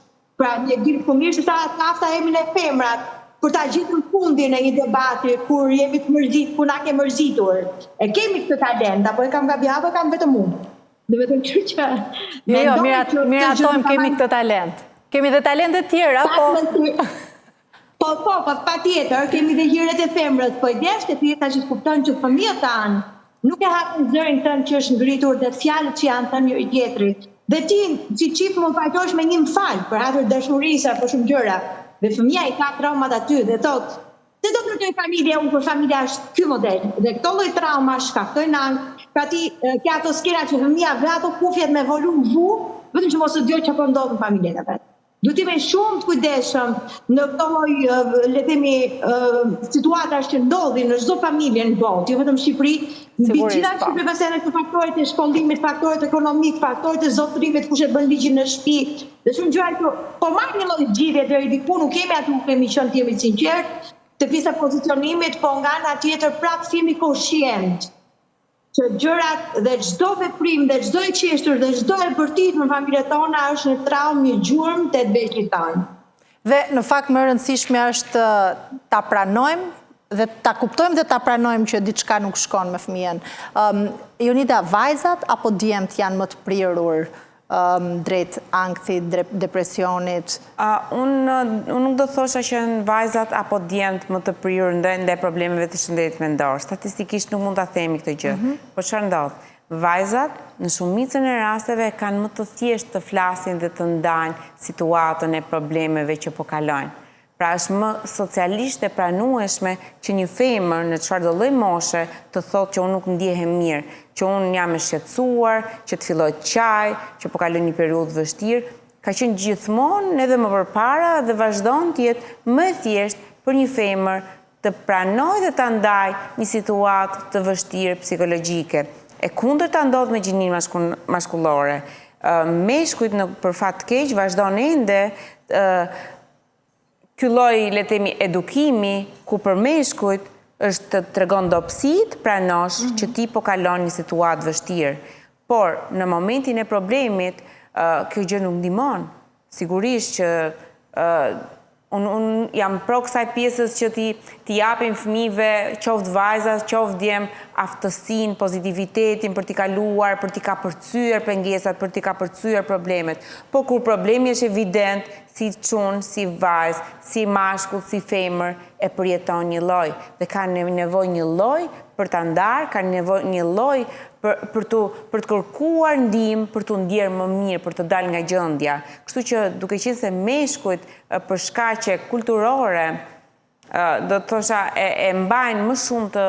Pra, ne dim mirë se sa afta jemi ne femrat për ta gjetur fundin e një debati kur jemi të mërzit, kur na ke mërzitur. E kemi këtë talent, apo e kam gabi, apo kam vetëm unë. Dhe vetëm që miratojmë kemi këtë talent. Kemi dhe talente tjera, po... Pa tjetër, kemi dhe gjërat e femrës, po ideja është e ta që kuptojnë që fëmijët tanë nuk e hapin zërin tënë që është ngritur dhe fjalët që janë thënë njëri tjetrit. Dhe ti, si qif mund pajtosh me një mfal për atë dashurisë apo shumë gjëra. Dhe fëmia i ka traumat aty dhe thotë, se do plotoj familje, unë për familja është ky model. Dhe këto lloj trauma shkaktojnë ankth. Pra ti ke ato skena që fëmia vë ato kufjet me volum vu, vetëm që mos të dëgjoj çfarë ndodh në familjen e vet. Duhet të jemi shumë të kujdesshëm në këto lloj, le të themi, situatash që ndodhin në çdo familje në botë, jo vetëm në Shqipëri. Mbi gjitha Shqipëri pastaj këto faktorët e shkollimit, faktorët ekonomik, faktorët e zotërimit, kush e bën ligjin në shtëpi. Dhe shumë gjëra që po marrin një lloj zgjidhje deri diku, nuk kemi aty, nuk kemi qenë të jemi sinqert, të pjesa pozicionimit, po nga ana tjetër prapë thimi koshient që gjërat dhe çdo veprim dhe çdo e qeshtur dhe çdo e bërtit në familjet tona është në traumë, një gjurmë të vetveçit tanë. Dhe në fakt më e rëndësishme është ta pranojmë dhe ta kuptojmë dhe ta pranojmë që diçka nuk shkon me fëmijën. Jonida, vajzat apo djemt janë më të prirur drejt ankthit, depresionit? Unë nuk do thosha që në vajzat apo djemt më të prirur ndaj problemeve të shëndetit mendor. Statistikisht nuk mund ta themi këtë gjë. Po çfarë ndodh? Vajzat në shumicën e rasteve kanë më të thjeshtë të flasin dhe të ndajnë situatën e problemeve që po kalojnë. Pra është më socialisht e pranueshme që një femër në çfarëdo lloj moshe të thotë që unë nuk ndjehem mirë, që unë jam e shqetësuar, që të filloj të qaj, që po kaloj një periudhë vështirë, ka qenë gjithmonë edhe më përpara dhe vazhdon të jetë më thjesht për një femër të pranojë dhe ta ndajë një situatë të vështirë psikologjike. E kundërta ndodh me gjininë maskullore. Meshkujt për fat të keq vazhdon ende ky lloj, le të themi, edukimi ku për meshkujt është të tregon dobësi, të pranosh që ti po kalon një situatë vështirë. Por në momentin e problemit, kjo gjë nuk ndihmon. Sigurisht që unë jam pro kësaj pjesës që ti japin fëmijëve, qoftë vajzat, qoftë djem, aftësinë, pozitivitetin për t'i kaluar, për t'i kapërcyer pengesat, për t'i kapërcyer problemet. Po kur problemi është evident, si çun, si vajzë, si mashkull, si femër, e përjeton një lloj. Dhe ka nevojë një lloj për ta ndarë, ka nevojë një lloj për të kërkuar ndihmë, për të ndjerë më mirë, për të dalë nga gjendja. Kështu që duke qenë se meshkujt për shkaqe kulturore do të thosha e mbajnë më shumë të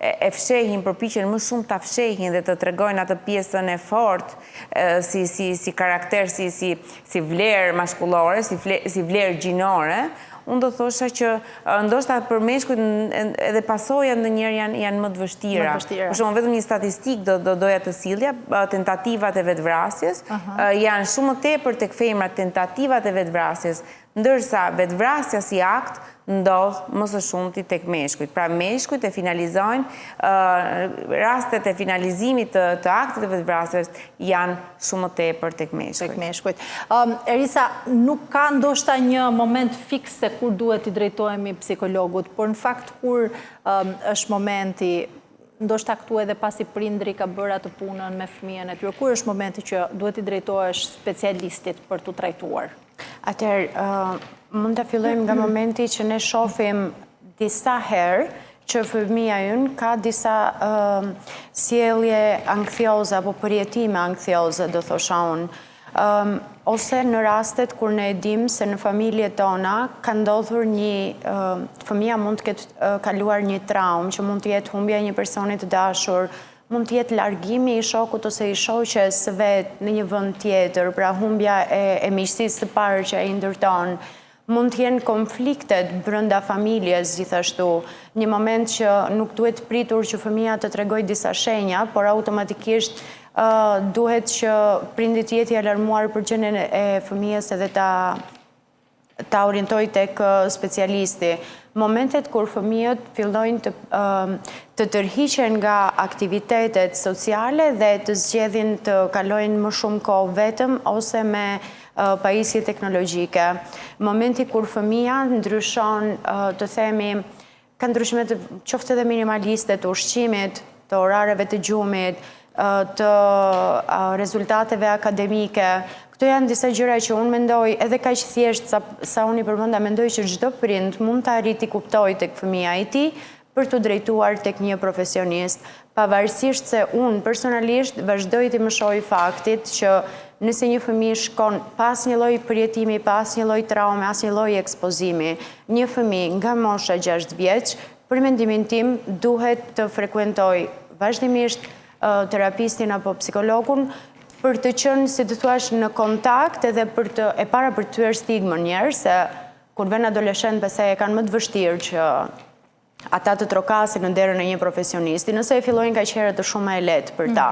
e fshehin, përpiqen më shumë ta fshehin dhe të tregojnë atë pjesën e fortë si karakter, si vlerë maskullore, si vlerë gjinore. Unë do thosha që ndoshta për meshkujt edhe pasojat ndonjëherë janë më të vështira. Për shembull, vetëm një statistikë do doja të sillja, tentativat e vetvrasjes janë shumë më tepër tek femrat tentativat e vetvrasjes, ndërsa vetvrasja si akt ndodh më së shumti tek meshkujt. Pra meshkujt e finalizojnë rastet e finalizimit të aktit të vetvrasjes janë shumë më tepër tek meshkujt. Erisa, nuk ka ndoshta një moment fiks se kur duhet i drejtohemi psikologut, por në fakt kur është momenti, ndoshta këtu edhe pasi prindri ka bërë atë punën me fëmijën e tyre, kur është momenti që duhet i drejtohesh specialistit për t'u trajtuar? Atëherë, mund të fillojmë nga momenti që ne shohim disa herë që fëmija ynë ka disa sjellje anktioze apo përjetime anktioze, do thosha unë. Ose në rastet kur ne dim se në familjet tona ka ndodhur fëmija mund të ketë kaluar një traumë, që mund të jetë humbja një personit të dashur, mund të jetë largimi i shokut ose i shoqes së vet në një vend tjetër, pra humbja e miqësisë së parë që ai ndërton. Mund të jenë konfliktet brenda familjes gjithashtu, një moment që nuk duhet pritur që fëmija të tregojë disa shenja, por automatikisht duhet që prindi të jetë i alarmuar për gjendjen e fëmijës edhe ta orientoj tek specialisti. Momentet kur fëmijët fillojnë të tërhiqen nga aktivitetet sociale dhe të zgjedhin të kalojnë më shumë kohë vetëm ose me pajisje teknologjike. Momenti kur fëmija ndryshon, të themi, ka ndryshimet qoftë edhe minimaliste të ushqimit, të orareve të gjumit, të rezultateve akademike. Këto janë disa gjëra që unë mendoj edhe kaq thjesht sa unë i përmenda, mendoj që çdo prind mund të arrit i kuptoj tek fëmija i tij për të drejtuar tek një profesionist, pavarësisht se unë personalisht vazhdoj të më shoh faktit që nëse një fëmijë shkon pas një lloj përjetimi, pas një lloj traume, as një lloj ekspozimi, një fëmijë nga mosha 6 vjeç, për mendimin tim duhet të frekuentoj vazhdimisht terapistin apo psikologun për të qenë, si të thuash, në kontakt edhe për të thyer stigmën njerë, se kur vjen adoleshent pastaj e kanë më të vështirë që ata të trokasin në derën e një profesionisti, nëse e fillojnë kaq herë të shumë e lehtë për ta.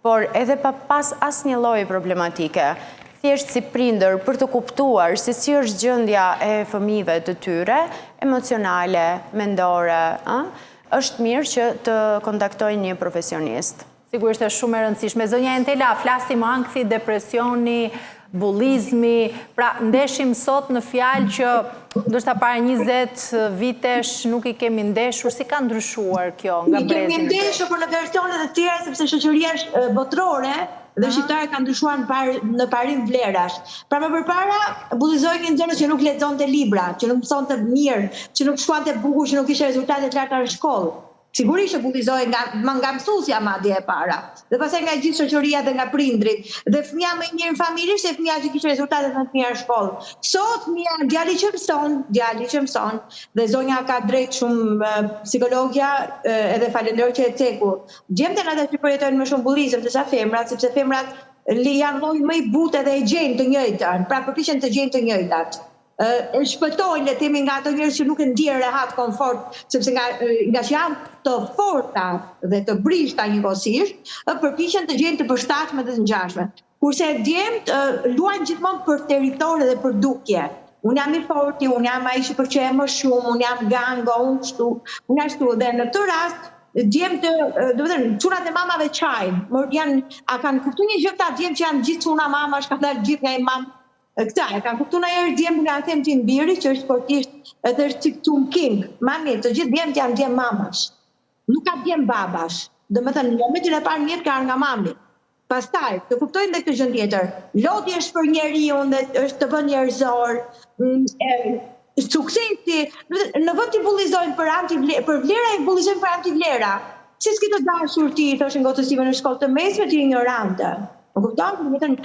Por edhe pa pas asnjë lloj problematike, thjesht si prindër për të kuptuar se si është gjendja e fëmijëve të tyre, emocionale, mendore, është mirë që të kontaktojnë një profesionist. Sigurisht është shumë e rëndësishme. Zonja Entela, flasim ankthi, depresioni, bullizmi, pra ndeshim sot në fjalë që ndoshta para 20 vitesh nuk i kemi ndeshur, si ka ndryshuar kjo nga brezi? Kemi ndeshur për në versionet e tjera sepse shoqëria është botërore dhe shqiptarët kanë ndryshuar në parim vlerash. Pra më përpara bullizohej një nxënës që nuk lexonte libra, që nuk mësonte mirë, që nuk shkruante bukur, që nuk kishte rezultate të larta në shkollë. Sigurisht që bullizohej nga mësuesja madje e para. Dhe pastaj nga gjithë shoqëria dhe nga prindrit. Dhe fëmia më i mirë në familje ishte fëmia që kishte rezultate më të mira në shkollë. Sot djali që mëson, dhe zonja ka drejt shumë psikologja edhe falenderoj që e ceku. Gjemten ata që përjetojnë më shumë bullizëm se sa femrat, sepse femrat janë lloji më i butë dhe e gjejnë të njëjtën, pra përpiqen të gjejnë të njëjtat. Shpëtojnë, le të themi, nga ato njerëz që nuk e ndjen rehat komfort, sepse nga që janë të forta dhe të brishta njëkohësisht, përpiqen të gjejnë të përshtatshme dhe të ngjashme. Kurse djemt luajnë gjithmonë për territor dhe për dukje. Unë jam i forti, unë jam ai që pëlqej më shumë, unë jam gango, unë ashtu. Dhe në këtë rast djemt, do të thënë, çunat e mamave çajin, a kanë kuptuar një gjë këta djemt që janë gjithë çuna mamash, kanë dalë gjithë nga i mam. Këta e kanë kuptuar ndonjëherë djemt nga them ti mbiri që është sportisht edhe është Tom King. Mami, të gjithë djemt janë djem mamash. Nuk ka djem babash. Domethënë në momentin e parë njëri ka nga mami. Pastaj të kuptojnë dhe këtë gjë tjetër. Lodhi është për njeriu dhe është të vënë njerëzor. Suksesi në vend të bullizojnë për vlera i bullizojnë për antivlera. Si s'ke të dashur ti, thoshin ngotësive në shkollë të mesme, ti ignorante. Më kupton? Domethënë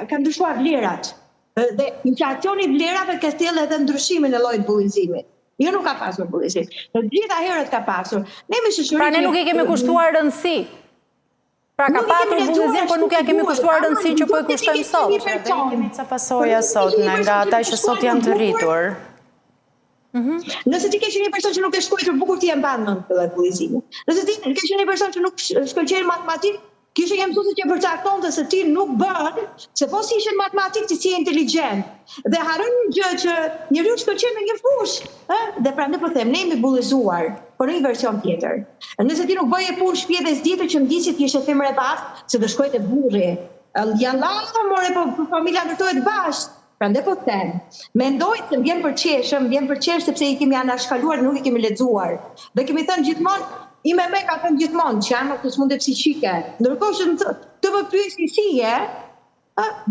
ka ndryshuar vlerat. Dhe inflacioni i vlerave ka sjellë edhe ndryshimin e llojit bullizimit. Jo, nuk ka pasur bullizim. Të gjitha herët ka pasur. Ne me shoqërinë. Pra ne nuk i kemi kushtuar rëndësi. Pra ka patur bullizim, por nuk ja kemi kushtuar rëndësi që po i kushtojmë sot. Kemi ca pasoja sot nga ata që sot janë të rritur. Nëse ti ke qenë një person që nuk e shkruajtur bukur, ti e mban mend këtë bullizim. Nëse ti ke qenë një person që nuk shkëlqen matematikë, kishe një mësuesi që përcaktonte se ti nuk bën, se po si ishe në matematikë ti si je inteligjent. Dhe harron një gjë që njeriu shkëlqen në një fushë, dhe prandaj po them, ne jemi bullizuar, por në një version tjetër. Nëse ti nuk bëje punë shtëpi dhe s'diete që mdisi ti ishe femër e pastë, se do shkojte burri. Janë lalla, more, po familja ndërtohet bashkë. Prandaj po them, mendoj se vjen për qesh sepse i kemi anashkaluar, nuk i kemi lexuar. Dhe kemi thënë gjithmonë ime me ka thënë gjithmonë që janë të smunde psiqike. Ndërkohë që të më pyesni si je,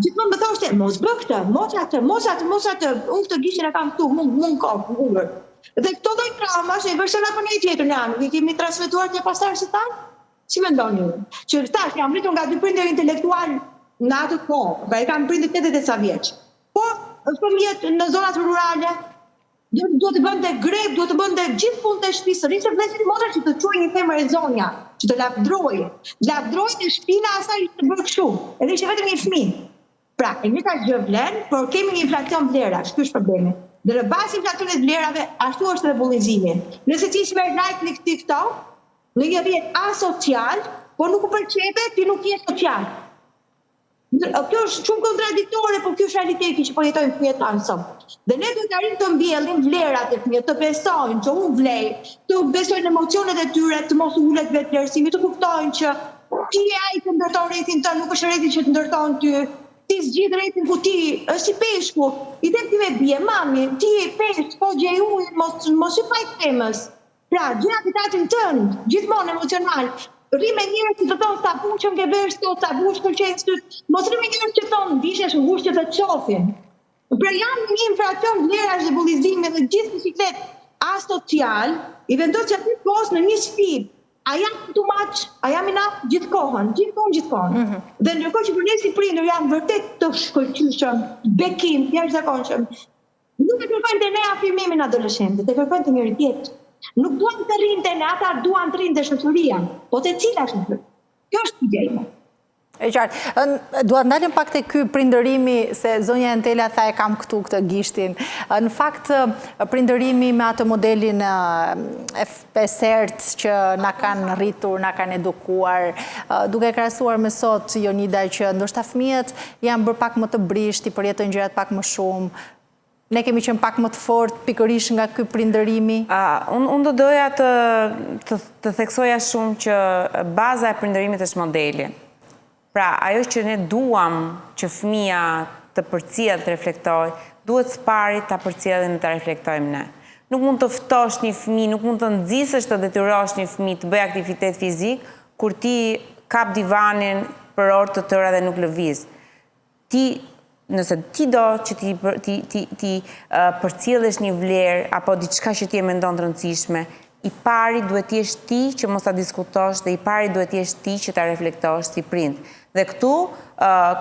gjithmonë më thoshte, mos bë këtë, mos atë, unë këtë gishtin e kam këtu, mund kohë, ngurë. Dhe këto lloj traumash e versionat për një tjetër në anë, i kemi transmetuar një pastarë si tanë? Si mendoni ju? Që tash jam rritur nga dy prindër intelektual në atë kohë, pra i kam prindër 80 sa vjeç. Po, fëmijët në zonat rurale, duhet të bënte grep, duhet të bënte gjithë punët e shtëpisë. Rishte vlefit motra që të quajë një femër e zonja, që të lavdrojë. Lavdrojë në shpina asaj të bërë kështu. Edhe ishte vetëm një fëmijë. Pra, e një ka gjë vlen, por kemi një inflacion vlerash, ky është problemi. Dhe në bazë inflacionit vlerave, ashtu është edhe bullizimi. Nëse ti shmer like në TikTok, në një rrjet asocial, po nuk u pëlqete, ti nuk je social. Kjo është shumë kontradiktore, por kjo është realiteti që po jetojnë fëmijët tanë sot. Dhe ne duhet të arrijmë të mbjellim vlerat e fëmijëve, të besojnë që unë vlej, të besojnë emocionet e tyre, të mos ulet vetë vlerësimi, të kuptojnë që ti je ai që ndërton rrethin tënd, nuk është rrethi që të ndërton ty. Ti zgjidh rrethin ku ti, është si peshku. I them ti me bie, mami, ti je peshk, po gjej ujë, mos i faj temës. Pra, gjëra të tatin tënd, gjithmonë emocional. Rri me njerëz që të thonë sa punë që ke bërë sot, sa bush pëlqen syt. Mos rri me njerëz që thonë vishesh ngushtë të çofin. Pra janë një infracion vlerash dhe bullizimi dhe gjithë siklet asocial, i vendos që aty post në një sfidë. A jam too much, a jam enough gjithkohën. Dhe ndërkohë që për ne si prindër janë vërtet të shkëlqyeshëm, bekim, jashtëzakonshëm. Nuk e kërkojnë të ne afirmimin adoleshentët, e kërkojnë të njëri tjetër. Nuk duan të rrinte ne, ata duan të rrinte shoqëria, po të cila shoqëri? Kjo është ideja. E qartë. Dua ndalim pak të ky prindërimi, se zonja Entela tha e kam këtu këtë gishtin. Në fakt, prindërimi me atë modelin e sert që na kanë rritur, na kanë edukuar, duke krahasuar me sot, Jonida, që ndoshta fëmijët janë bërë pak më të brisht, i përjetën gjërat pak më shumë. Ne kemi qenë pak më të fort pikërisht nga ky prindërimi. Unë do doja të theksoja shumë që baza e prindërimit është modeli. Pra, ajo që ne duam që fëmia të përcjell, të reflektoj, duhet së pari ta përcjellim dhe ta reflektojmë ne. Nuk mund të ftosh një fëmijë, nuk mund të nxisësh të detyrosh një fëmijë të bëjë aktivitet fizik kur ti kap divanin për orë të tëra dhe nuk lëviz. Nëse ti do që ti përcjellesh një vlerë apo diçka që ti e mendon të rëndësishme, i pari duhet jesh ti që mos ta diskutosh dhe i pari duhet jesh ti që ta reflektosh si prind. Dhe këtu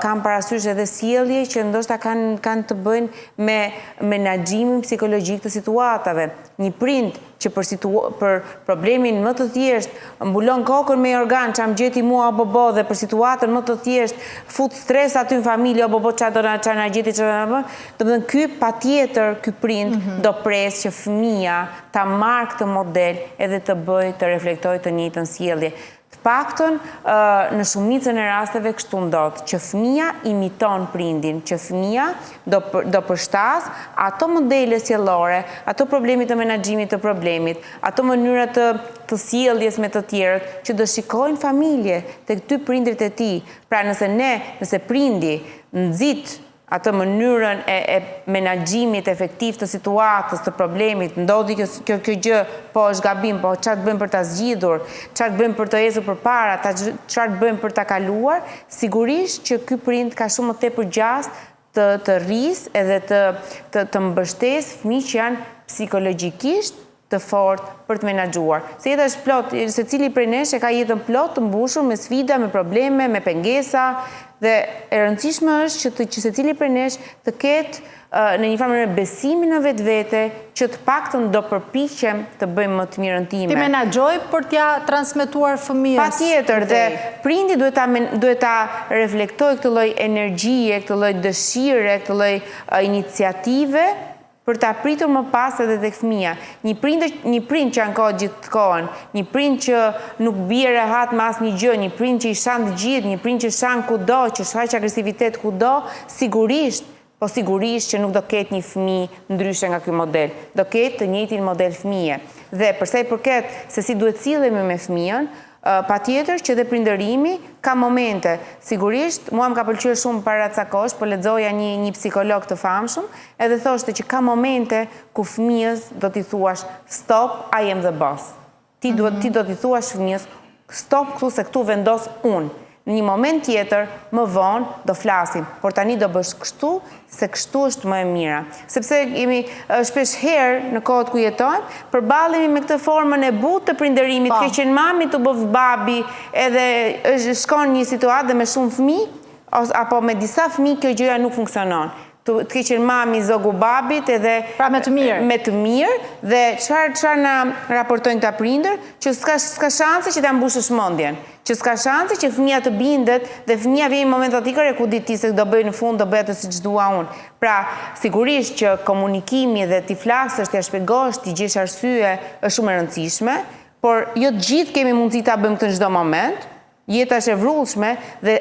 kam parasysh edhe sjellje që ndoshta kanë të bëjnë me menaxhimin psikologjik të situatave. Një prind që për problemin më të thjeshtë mbulon kokën me organ, çam gjeti mua o bobo, dhe për situatën më të thjeshtë fut stres aty në familje, o bobo çfarë na gjeti, domethënë ky patjetër ky prind do pres që fëmia ta marrë këtë model edhe të bëjë të reflektojë të njëjtën sjellje. Paktën në shumicën e rasteve kështu ndodh, që fëmia imiton prindin, që fëmia do përshtas ato modele sjellore, ato probleme të menaxhimit të problemit, ato mënyra të sjelljes me të tjerët që do shikojnë familje tek dy prindrit e tij. Pra nëse prindi nxit atë mënyrën e menaxhimit efektiv të situatës, të problemit, ndodhi kjo gjë, po është gabim, po çfarë të bëjmë për ta zgjidhur, çfarë të bëjmë për të ecur përpara, çfarë të bëjmë për ta kaluar, sigurisht që ky prind ka shumë më tepër gjast të rrisë edhe të mbështesë fëmijë që janë psikologjikisht të fort për të menaxhuar. Se jeta është plot, secili prej nesh e ka jetën plot të mbushur me sfida, me probleme, me pengesa, dhe e rëndësishme është që secili prej nesh të ketë në një farë besimin në vetvete që të paktën do përpiqem të bëjmë më të mirën time. Ti menaxhoj për t'ja transmetuar fëmijës. Patjetër, dhe prindi duhet ta reflektojë këtë lloj energjie, këtë lloj dëshire, këtë lloj iniciative për ta pritur më pas edhe tek fëmia. Një prind që ankohet gjithkohën, një prind që nuk bie rehat me asnjë gjë, një prind që i shan të gjithë, një prind që shan kudo, që shfaq agresivitet kudo, sigurisht që nuk do ketë një fëmijë ndryshe nga ky model. Do ketë të njëjtin model fëmije. Dhe përsa i përket se si duhet sillemi me fëmijën, patjetër që dhe prindërimi ka momente. Sigurisht, mua më ka pëlqyer shumë paracakosh, po lexoja një psikolog të famshëm, edhe thoshte që ka momente ku fëmijës do t'i thuash stop, I am the boss. Ti do t'i thuash fëmijës stop këtu se këtu vendos unë. Në një moment tjetër, më vonë, do flasim, por tani do bësh kështu, se kështu është më e mira. Sepse jemi shpesh herë në kohët ku jetojmë, përballemi me këtë formën e butë të prindërimit, ke qenë mami të bëv babi, edhe shkon një situatë dhe me shumë fëmijë, apo me disa fëmijë kjo gjëja nuk funksionon. Të ke qenë mami zogu babit edhe pra me të mirë, dhe çfarë na raportojnë këta prindër, që s'ka shanse që ta mbushësh mendjen, që s'ka shanse që fëmia të bindet dhe fëmia vjen në momentin aty ku di ti se do bëj në fund, do bëj atë siç dua unë. Pra, sigurisht që komunikimi dhe ti flasësh, ti shpjegosh, ti gjesh arsye është shumë e rëndësishme, por jo të gjithë kemi mundësi ta bëjmë këtë në çdo moment. Jeta është e vrullshme dhe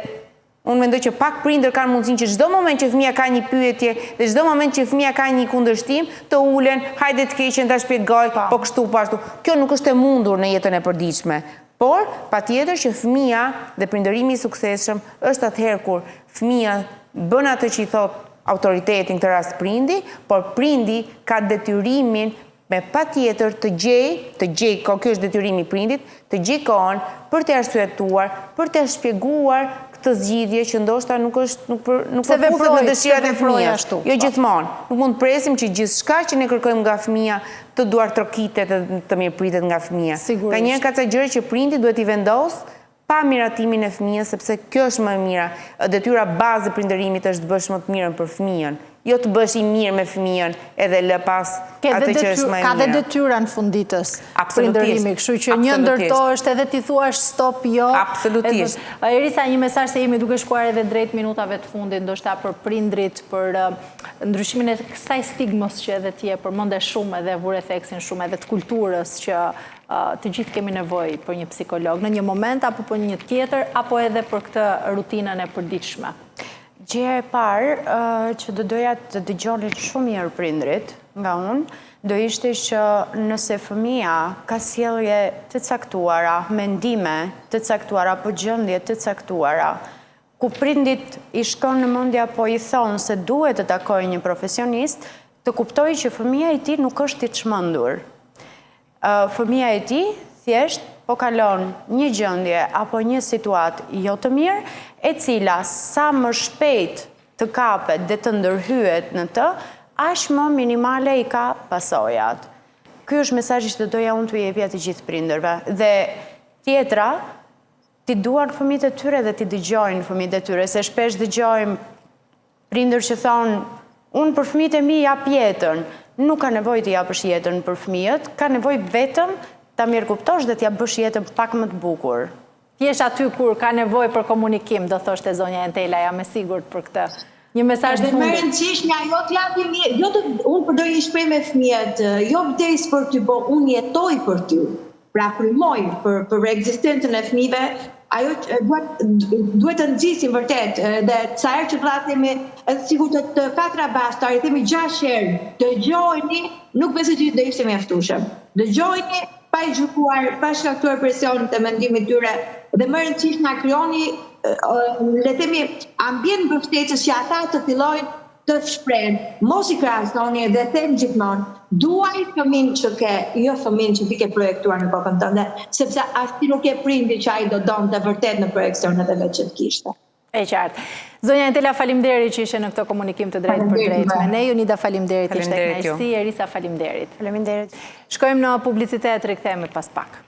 unë mendoj që pak prindër kanë mundësinë që çdo moment që fëmia ka një pyetje dhe çdo moment që fëmia ka një kundërshtim, të ulen, hajde të keqen ta shpjegoj, po kështu po ashtu. Kjo nuk është e mundur në jetën e përditshme. Por, patjetër që fëmia dhe prindërimi i suksesshëm është atëherë kur fëmia bën atë që i thot autoritetin, këtë rast prindi, por prindi ka detyrimin me patjetër të gjej, kjo është detyrimi i prindit, të gjej kohën për të arsyetuar, për të shpjeguar të zgjidhje që ndoshta nuk përputhet me dëshirat e fëmijës. Jo gjithmonë. Nuk mund të presim që gjithçka që ne kërkojmë nga fëmia të duartrokitet dhe të mirëpritet nga fëmia. Ka një kaca gjëra që prindi duhet i vendos pa miratimin e fëmijës, sepse kjo është më e mira. Detyra bazë e prindërimit është të bësh më të mirën për fëmijën, jo të bësh i mirë me fëmijën edhe lë pas atë që është më e Ka dhe mira. detyra në funditës Absolutisht. prindërimi, kështu që një ndërto është edhe ti thuash stop jo. Absolutisht. Erisa, një mesazh se jemi duke shkuar edhe drejt minutave të fundit, ndoshta për prindrit, për ndryshimin e kësaj stigmës që edhe ti e përmende shumë edhe vure theksin shumë edhe të kulturës që të gjithë kemi nevojë për një psikolog në një moment apo për një tjetër apo edhe për këtë rutinën e përditshme. Gjëja e parë që do doja të dëgjonin shumë mirë prindrit nga unë, do ishte që nëse fëmia ka sjellje të caktuara, mendime të caktuara apo gjendje të caktuara, ku prindit i shkon në mendje apo i thonë se duhet të takojë një profesionist, të kuptojë që fëmia e tij nuk është i çmendur. Fëmia e tij thjesht po kalon një gjendje apo një situatë jo të mirë, e cila sa më shpejt të kapet dhe të ndërhyet në të, aq më minimale i ka pasojat. Ky është mesazhi që doja unë t'u jepja të gjithë prindërve. Dhe tjetra, ti duan fëmijët e tyre dhe ti dëgjojnë fëmijët e tyre, se shpesh dëgjojmë prindër që thonë, unë për fëmijët e mi jap jetën. Nuk ka nevojë të japësh jetën për fëmijët, ka nevojë vetëm ta mirëkuptosh dhe t'ja bësh jetën pak më të bukur. Ti je aty kur ka nevojë për komunikim, do thoshte zonja Entela, jam e sigurt për këtë. Një mesazh të fundit. Më fundit. rëndësishmja, jo t'japi unë përdoj një shpreh me fëmijët, jo vdes për ty, po unë jetoj për ty. Pra frymoj për ekzistencën e fëmijëve, ajo duhet të nxisim vërtet dhe sa herë që vllazemi sikur të katra bastar, i themi 6 herë, dëgjojeni, nuk besoj që do ishte mjaftueshëm. Dëgjojeni pa i gjykuar, pa shkaktuar presion të mendimit tyre dhe më rëndësishme krijoni le të themi ambient mbështetës që ata të fillojnë të shprehen, mos i krahasoni dhe them gjithmonë, duaj fëmin që ke, jo fëmin që ti ke projektuar në kokën tënde, sepse as ti nuk e prindi që ai do donte vërtet në projekcionet e vet që të kishte. E qartë. Zonja Entela, faleminderit që ishe në këtë komunikim të drejtë për drejtë me ne. Unida, faleminderit, ishte kënaqësi. Erisa, faleminderit. Faleminderit. Shkojmë në publicitet, rikthehemi pas pak.